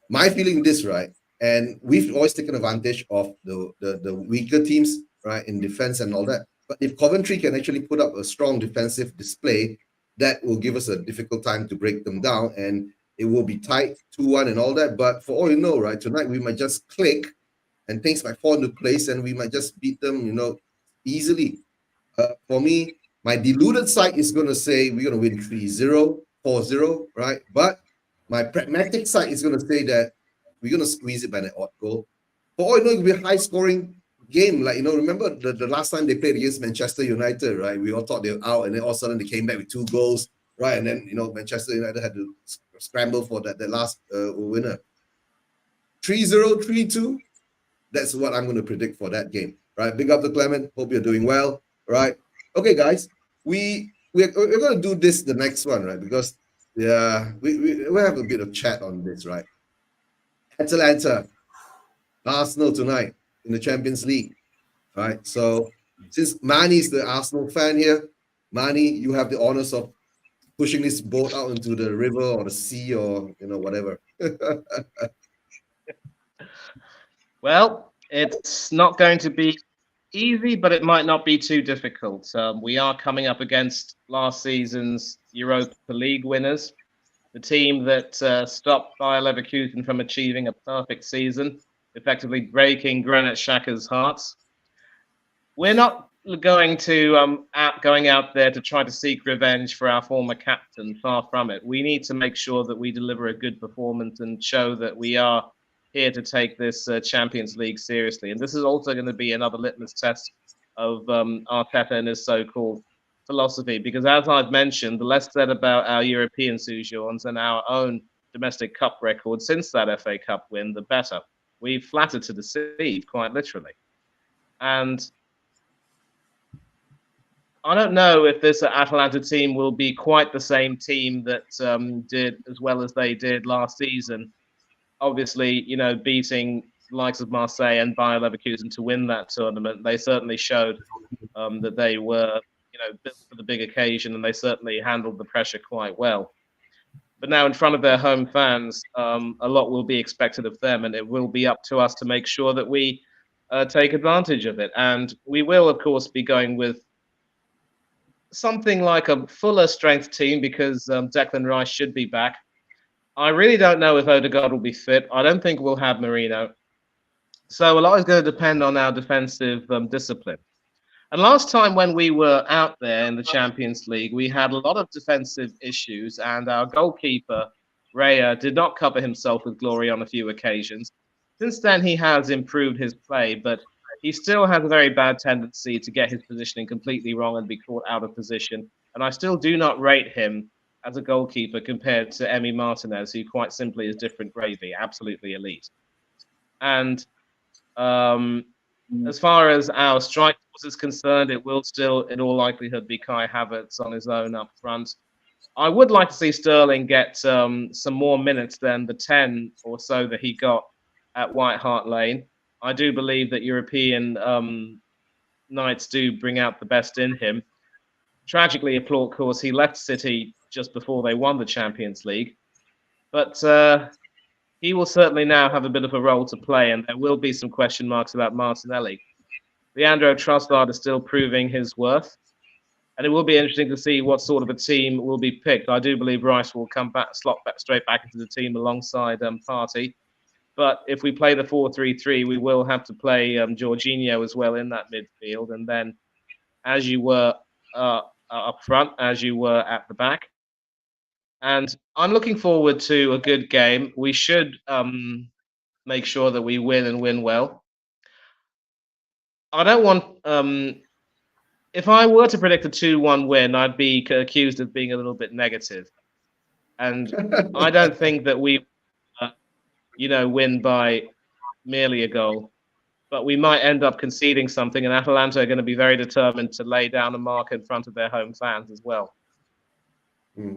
my feeling this, right, and we've always taken advantage of the weaker teams, right, in defense and all that. But if Coventry can actually put up a strong defensive display, that will give us a difficult time to break them down, and it will be tight, 2-1 and all that. But for all you know, right, tonight we might just click and things might fall into place and we might just beat them, easily. For me, my deluded side is going to say we're going to win 3-0, 4-0, right? But my pragmatic side is going to say that we're going to squeeze it by an odd goal. For all you know, it will be a high-scoring game. Like, remember the last time they played against Manchester United, right? We all thought they were out, and then all of a sudden they came back with 2 goals, right? And then, Manchester United had to scramble for that last winner. 3-0, 3-2. That's what I'm going to predict for that game, right? Big up to Clement. Hope you're doing well, right? Okay, guys. We're going to do this the next one, right? Because we'll have a bit of chat on this, right? Atalanta, Arsenal tonight in the Champions League, right? So since Manny is the Arsenal fan here, Manny, you have the honors of pushing this boat out into the river or the sea or whatever. Well, it's not going to be easy, but it might not be too difficult. We are coming up against last season's Europa League winners, the team that stopped Bayer Leverkusen from achieving a perfect season, effectively breaking Granit Xhaka's hearts. We're not going to going out there to try to seek revenge for our former captain. Far from it. We need to make sure that we deliver a good performance and show that we are here to take this Champions League seriously. And this is also going to be another litmus test of Arteta and his so-called philosophy, because as I've mentioned, the less said about our European sojourns and our own domestic cup record since that FA Cup win, the better. We've flattered to deceive, quite literally. And I don't know if this Atalanta team will be quite the same team that did as well as they did last season. Obviously, beating the likes of Marseille and Bayer Leverkusen to win that tournament, they certainly showed that they were, built for the big occasion, and they certainly handled the pressure quite well. But now, in front of their home fans, a lot will be expected of them, and it will be up to us to make sure that we take advantage of it. And we will, of course, be going with something like a fuller strength team because Declan Rice should be back. I really don't know if Odegaard will be fit. I don't think we'll have Marino. So a lot is going to depend on our defensive discipline. And last time when we were out there in the Champions League, we had a lot of defensive issues, and our goalkeeper, Raya, did not cover himself with glory on a few occasions. Since then, he has improved his play, but he still has a very bad tendency to get his positioning completely wrong and be caught out of position. And I still do not rate him as a goalkeeper compared to Emi Martinez, who quite simply is different gravy, absolutely elite. And as far as our strike force is concerned, it will still, in all likelihood, be Kai Havertz on his own up front. I would like to see Sterling get some more minutes than the 10 or so that he got at White Hart Lane. I do believe that European nights do bring out the best in him. Tragically, of course, he left City just before they won the Champions League. But he will certainly now have a bit of a role to play, and there will be some question marks about Martinelli. Leandro Trossard is still proving his worth, and it will be interesting to see what sort of a team will be picked. I do believe Rice will come back, slot back straight back into the team alongside Partey. But if we play the 4-3-3, we will have to play Jorginho as well in that midfield, and then as you were up front, as you were at the back. And I'm looking forward to a good game. We should make sure that we win and win well. I don't want. If I were to predict a 2-1 win, I'd be accused of being a little bit negative. And I don't think that we, win by merely a goal. But we might end up conceding something, and Atalanta are going to be very determined to lay down a mark in front of their home fans as well.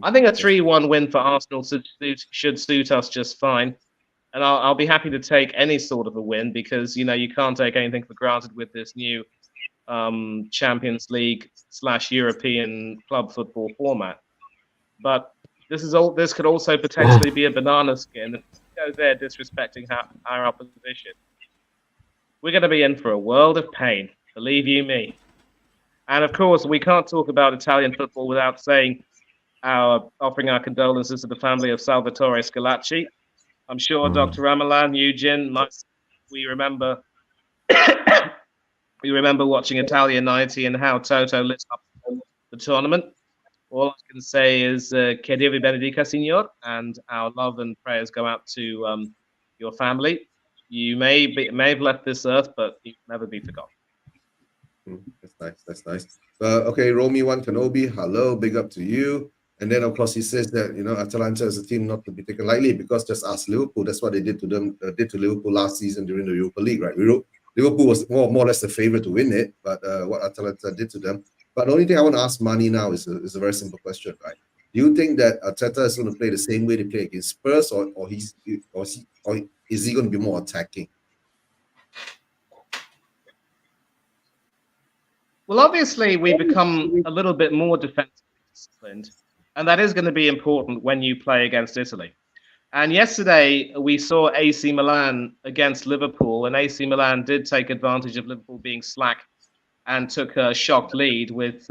I think a 3-1 win for Arsenal should suit us just fine. And I'll be happy to take any sort of a win because, you can't take anything for granted with this new Champions League / European club football format. But this could also potentially be a banana skin. If we go there disrespecting our opposition, we're going to be in for a world of pain, believe you me. And of course, we can't talk about Italian football without offering our condolences to the family of Salvatore Schillaci. I'm sure Dr. Ramlan, Eugene, we remember watching Italian 90 and how Toto lit up the tournament. All I can say is che Dio vi benedica, signor, and our love and prayers go out to your family. You may have left this earth, but you'll never be forgotten. That's nice. Okay, Romy One Kenobi, hello, big up to you. And then, of course, he says that Atalanta is a team not to be taken lightly because just ask Liverpool. That's what they did to them. Did to Liverpool last season during the Europa League, right? Liverpool was more or less the favorite to win it, but what Atalanta did to them. But the only thing I want to ask Mani now is a very simple question, right? Do you think that Arteta is going to play the same way they play against Spurs, or is he going to be more attacking? Well, obviously, we become a little bit more defensively disciplined, and that is going to be important when you play against Italy. And yesterday, we saw AC Milan against Liverpool, and AC Milan did take advantage of Liverpool being slack and took a shocked lead with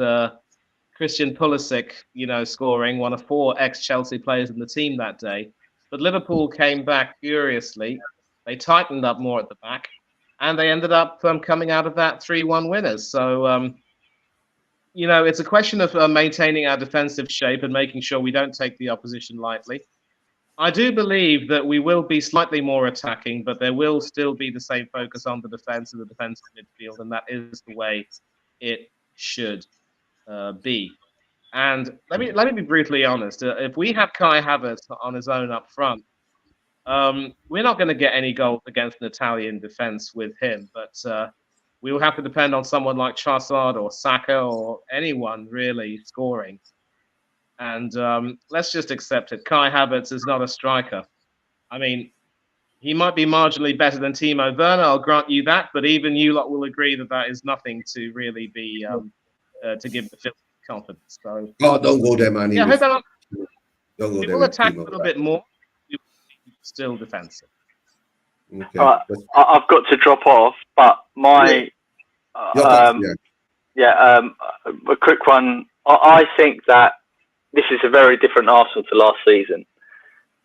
Christian Pulisic, scoring, one of 4 ex-Chelsea players in the team that day. But Liverpool came back furiously. They tightened up more at the back, and they ended up coming out of that 3-1 winners. So, it's a question of maintaining our defensive shape and making sure we don't take the opposition lightly. I do believe that we will be slightly more attacking, but there will still be the same focus on the defense and the defensive midfield, and that is the way it should be. And let me be brutally honest. If we have Kai Havertz on his own up front, we're not going to get any goals against an Italian defense with him. But we will have to depend on someone like Trossard or Saka or anyone really scoring. And let's just accept it. Kai Havertz is not a striker. I mean, he might be marginally better than Timo Werner, I'll grant you that, but even you lot will agree that that is nothing to really be to give the Phil confidence. So, don't go there, man. yeah, I hope that Don't go we there will with attack Timo. a little bit more. We will be still defensive. Okay. I've got to drop off, but my Your thoughts, a quick one. I think that this is a very different Arsenal to last season.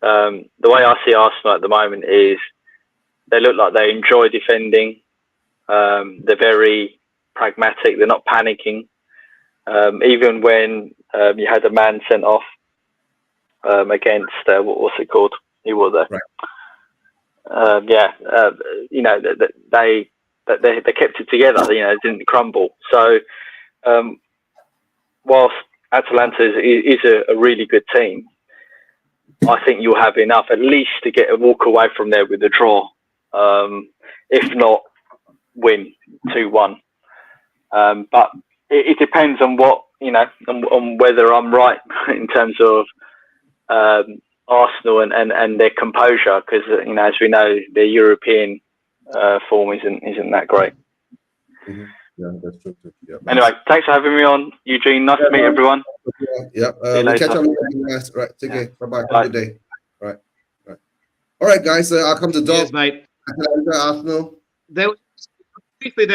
The way I see Arsenal at the moment is they look like they enjoy defending. They're very pragmatic. They're not panicking. Even when you had a man sent off against what's it called? Who was there? Right. They kept it together. It didn't crumble. So whilst Atalanta is a really good team, I think you'll have enough at least to get a walk away from there with a draw. If not, win 2-1. But it depends on what on whether I'm right in terms of Arsenal and their composure, because as we know, their European form isn't that great. Mm-hmm. Yeah, that's true too. Yeah, anyway, thanks for having me on, Eugene. Nice to meet everyone. Yeah, we'll catch up with you guys. Right, take care. Bye. Have a good day. Right. All right, guys. I'll come to Doc. Cheers, mate. Arsenal. There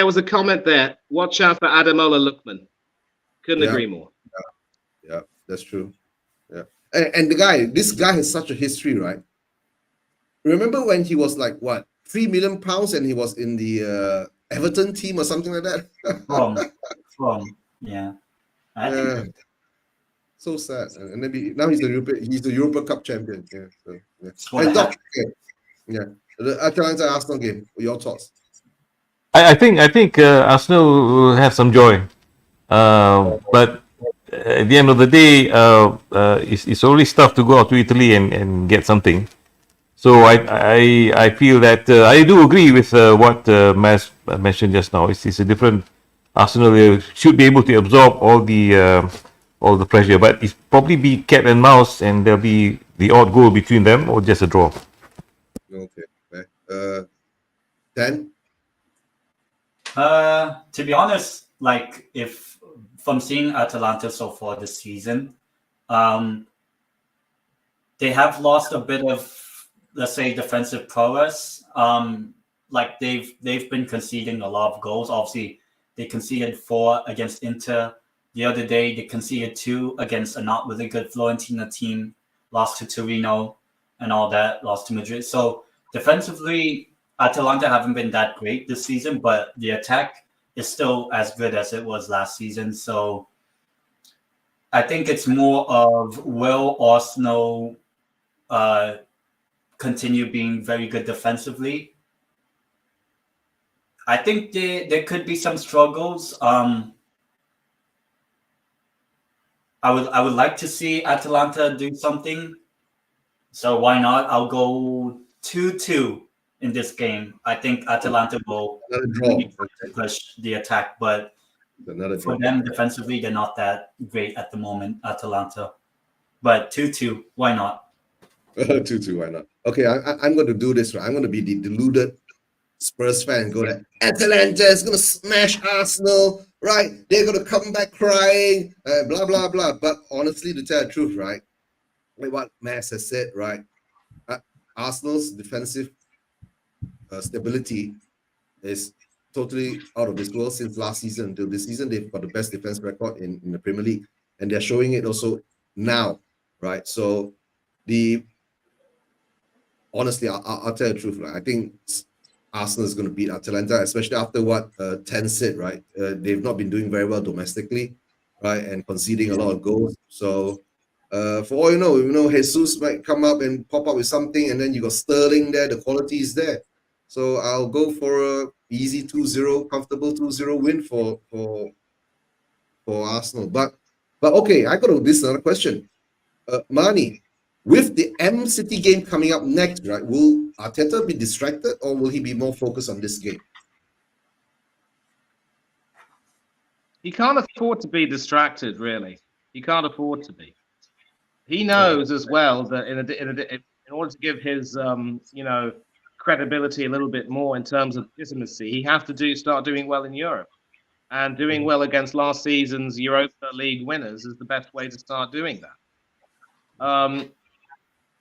was a comment there. Watch out for Ademola Lookman. Couldn't agree more. Yeah, that's true. Yeah, and this guy has such a history, right? Remember when he was like what, £3 million, and he was in the Everton team or something like that? Yeah. So sad. And maybe now he's the Europa Cup champion. Yeah. So, yeah. And Doc, the Atalanta Arsenal game. Your thoughts? I think Arsenal will have some joy, but at the end of the day, it's always tough to go out to Italy and get something. So I feel that I do agree with what Mas mentioned just now. It's a different Arsenal. They should be able to absorb all the pressure, but it's probably be cat and mouse, and there'll be the odd goal between them or just a draw. Okay. Dan? To be honest, like if from seeing Atalanta so far this season, they have lost a bit of, let's say, defensive prowess. Like they've been conceding a lot of goals. Obviously, they conceded 4 against Inter. The other day, they conceded 2 against a not really good Fiorentina team. Lost to Torino and all that. Lost to Madrid. So defensively, Atalanta haven't been that great this season, but the attack is still as good as it was last season. So I think it's more of, will Arsenal continue being very good defensively? I think there could be some struggles. I would like to see Atalanta do something. So why not? I'll go 2-2 in this game. I think Atalanta will push the attack, but for them defensively, they're not that great at the moment, Atalanta. But 2-2, why not? 2-2, why not? Okay, I'm going to do this, right? I'm going to be the deluded Spurs fan and go that Atalanta is going to smash Arsenal, right? They're going to come back crying, blah, blah, blah. But honestly, to tell the truth, right? Like what Mas has said, right? Arsenal's defensive stability is totally out of this world since last season until this season. They've got the best defense record in the Premier League, and they're showing it also now, right? So honestly, I'll tell you the truth. Right? I think Arsenal is going to beat Atalanta, especially after what Ten said, right? They've not been doing very well domestically, right? And conceding a lot of goals. So for all you know, Jesus might come up and pop up with something, and then you got Sterling there. The quality is there. So I'll go for a easy 2-0, comfortable 2-0 win for Arsenal. But okay, I got this another question. Mani, with the M City game coming up next, right? Will Arteta be distracted, or will he be more focused on this game? he can't afford to be distracted. Really, he can't afford to be. He knows as well that in order to give his credibility a little bit more in terms of legitimacy, he has to start doing well in Europe. And doing well against last season's Europa League winners is the best way to start doing that.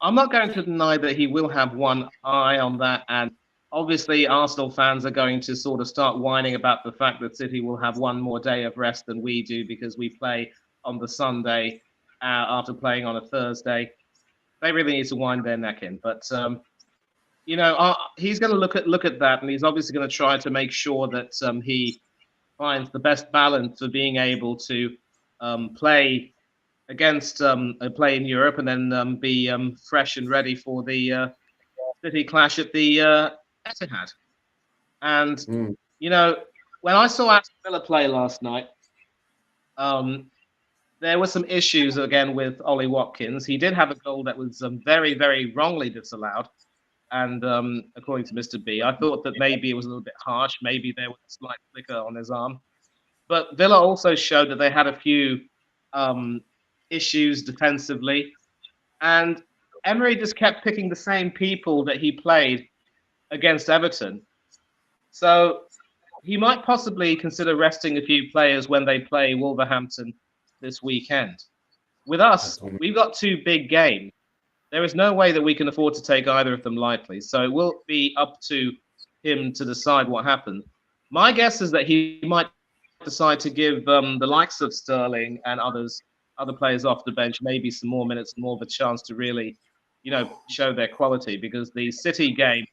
I'm not going to deny that he will have one eye on that. And obviously, Arsenal fans are going to sort of start whining about the fact that City will have one more day of rest than we do because we play on the Sunday after playing on a Thursday. They really need to wind their neck in. But he's going to look at that, and he's obviously going to try to make sure that he finds the best balance of being able to play against play in Europe and then be fresh and ready for the City clash at the Etihad. And when I saw Aston Villa play last night, there were some issues again with Ollie Watkins. He did have a goal that was very, very wrongly disallowed. And according to Mr. B, I thought that maybe it was a little bit harsh. Maybe there was a slight flicker on his arm. But Villa also showed that they had a few issues defensively. And Emery just kept picking the same people that he played against Everton. So he might possibly consider resting a few players when they play Wolverhampton this weekend. With us, we've got two big games. There is no way that we can afford to take either of them lightly. So it will be up to him to decide what happens. My guess is that he might decide to give the likes of Sterling and other players off the bench maybe some more minutes and more of a chance to really, show their quality, because the City game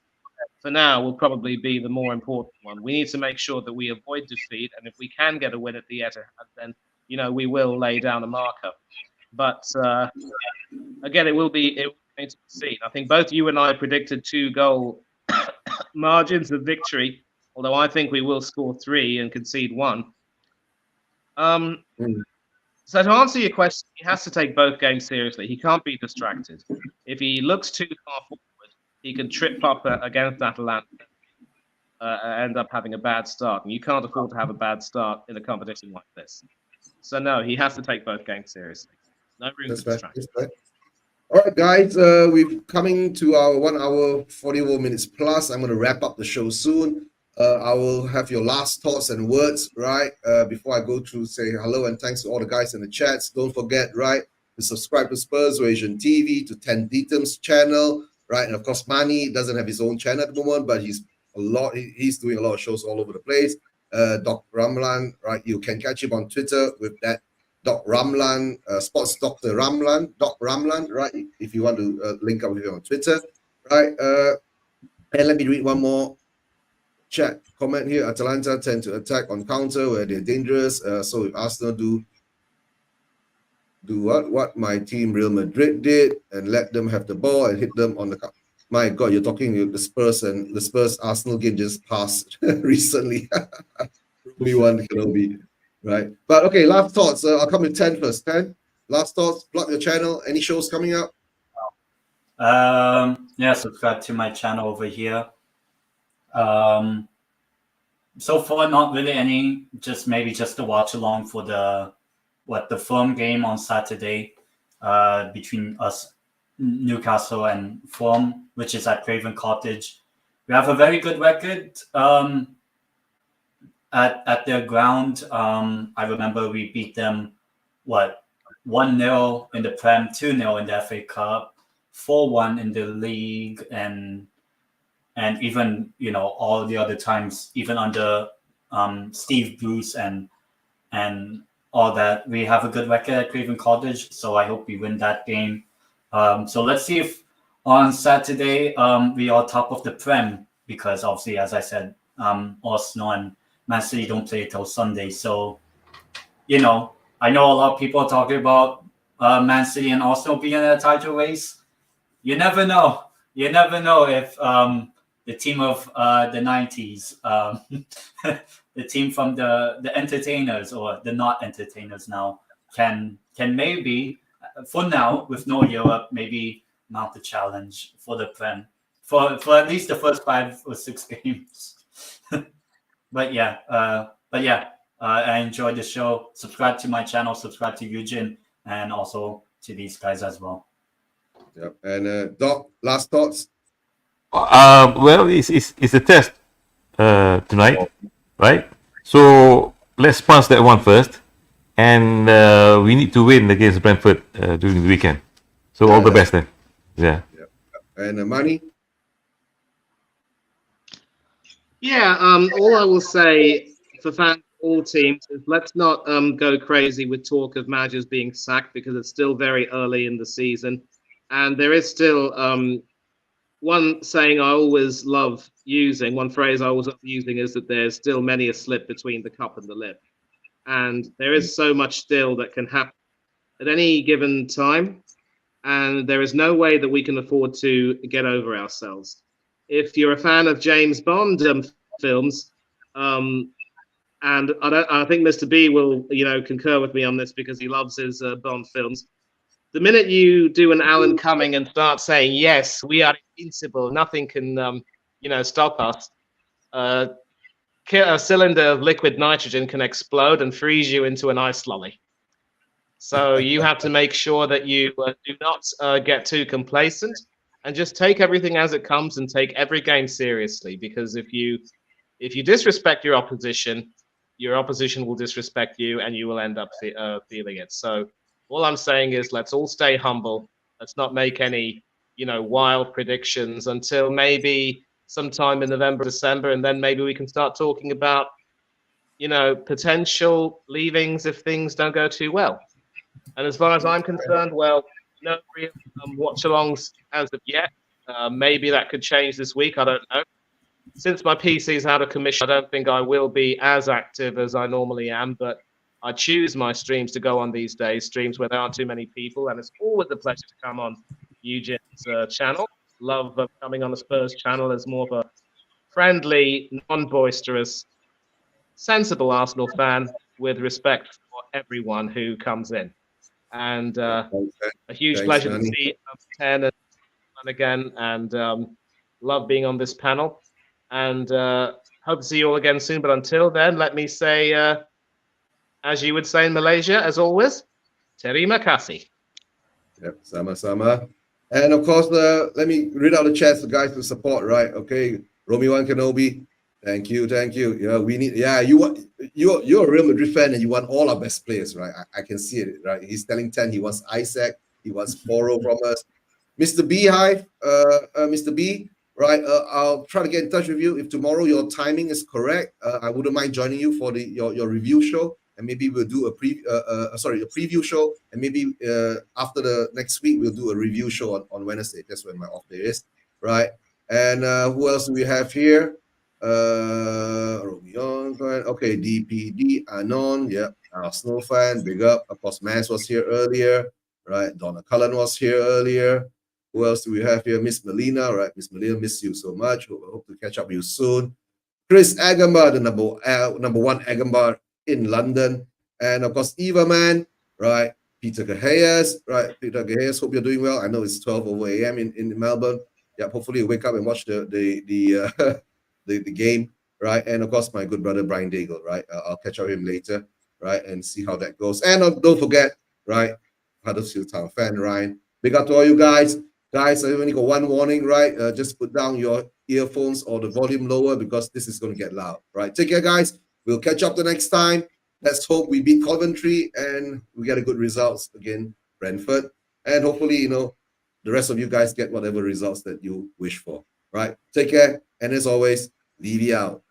for now will probably be the more important one. We need to make sure that we avoid defeat, and if we can get a win at the Etihad, then we will lay down a marker. But again, it will be to be seen. I think both you and I predicted 2-goal margins of victory, although I think we will score 3 and concede 1. So to answer your question, he has to take both games seriously. He can't be distracted. If he looks too far forward, he can trip up against Atalanta, end up having a bad start. And you can't afford to have a bad start in a competition like this. So no, he has to take both games seriously. No room for distraction. All right, guys, we're coming to our 1 hour, 41 minutes plus. I'm going to wrap up the show soon. I will have your last thoughts and words, right? Before I go through, say hello and thanks to all the guys in the chats. Don't forget, right, to subscribe to Spurs Asian TV, to 10 Detum's channel, right? And of course, Mani doesn't have his own channel at the moment, but he's doing a lot of shows all over the place. Doc Ramlan, right? You can catch him on Twitter with that Doc Ramlan, Sports Dr. Ramlan, Doc Ramlan, right? If you want to link up with him on Twitter, right? And let me read one more chat comment here. Atalanta tend to attack on counter where they're dangerous. So if Arsenal do what my team Real Madrid did and let them have the ball and hit them on the counter. My God, you're talking the Spurs, and the Spurs Arsenal game just passed recently. Only one can be right. But okay, last thoughts. I'll come with 10 first. 10. Last thoughts. Plug your channel. Any shows coming up? Yeah, subscribe to my channel over here. So far, not really any. Maybe just to watch along for the Fulham game on Saturday, between us, Newcastle and Fulham, which is at Craven Cottage. We have a very good record at their ground. I remember we beat them 1-0 in the Prem, 2-0 in the FA Cup, 4-1 in the league, and even all the other times, even under Steve Bruce and all that, we have a good record at Craven Cottage. So I hope we win that game. So let's see if on Saturday we are top of the Prem, because obviously, as I said, Arsenal and Man City don't play till Sunday. So I know a lot of people are talking about Man City and Arsenal being in a title race. You never know. You never know if the team of the 90s, the team from the entertainers or the not entertainers now can maybe, for now, with no Europe, maybe mount the challenge for the Prem for at least the first 5 or 6 games. But yeah, I enjoyed the show. Subscribe to my channel, subscribe to Eugene, and also to these guys as well. Yep. And Doc, last thoughts? Well, it's a test tonight, right? So let's pass that one first, and we need to win against Brentford during the weekend. So all the best then. Yeah. Yep. And Money? Yeah, all I will say for fans of all teams is let's not go crazy with talk of managers being sacked because it's still very early in the season. And there is still one saying I always love using, one phrase I always love using is that there's still many a slip between the cup and the lip. And there is so much still that can happen at any given time. And there is no way that we can afford to get over ourselves. If you're a fan of James Bond films, and I think Mr. B will, concur with me on this because he loves his Bond films. The minute you do an Alan Cumming and start saying, yes, we are invincible, nothing can, stop us, a cylinder of liquid nitrogen can explode and freeze you into an ice lolly. So you have to make sure that you do not get too complacent and just take everything as it comes and take every game seriously. Because if you disrespect your opposition will disrespect you, and you will end up feeling it. So all I'm saying is let's all stay humble. Let's not make any, wild predictions until maybe sometime in November, December, and then maybe we can start talking about, potential leavings if things don't go too well. And as far as I'm concerned, well, no real watch-alongs as of yet. Maybe that could change this week. I don't know. Since my PC is out of commission, I don't think I will be as active as I normally am, but I choose my streams to go on these days, streams where there aren't too many people, and it's always a pleasure to come on Eugene's channel. Love coming on the Spurs channel as more of a friendly, non-boisterous, sensible Arsenal fan with respect for everyone who comes in. And a huge pleasure to see 10 and again, and love being on this panel. And hope to see you all again soon. But until then, let me say, as you would say in Malaysia, as always, terima kasih. Yep, sama-sama. And of course, let me read out the chats, the guys to support, right? Okay, Romeo and Kenobi, thank you. Yeah, we need. Yeah, you're a Real Madrid fan, and you want all our best players, right? I can see it, right? He's telling 10. He wants Isaac. He wants Poro from us. Mr. Beehive, Mr. B, right? I'll try to get in touch with you if tomorrow your timing is correct. I wouldn't mind joining you for your review show, and maybe we'll do a preview show, and maybe after the next week we'll do a review show on Wednesday. That's when my off day is, right? And who else do we have here? Romeo, okay, DPD, Anon, yeah, Arsenal fan, big up. Of course, Maz was here earlier, right? Donna Cullen was here earlier. Who else do we have here? Miss Melina, right? Miss Melina, miss you so much. Hope to catch up with you soon. Chris Agambar, the number one Agambar in London. And of course, Eva Man, right? Peter Cahellas, right? Peter Cahellas, hope you're doing well. I know it's 12 over a.m. in Melbourne. Yeah, hopefully you wake up and watch the game, right? And of course, my good brother Brian Daigle, right? I'll catch up with him later, right? And see how that goes. And don't forget, right? Huddersfield Town fan, Ryan. Big up to all you guys. Guys, I only got one warning, right? Just put down your earphones or the volume lower because this is going to get loud, right? Take care, guys. We'll catch up the next time. Let's hope we beat Coventry and we get a good results again, Brentford. And hopefully, the rest of you guys get whatever results that you wish for, right? Take care. And as always, Levy out.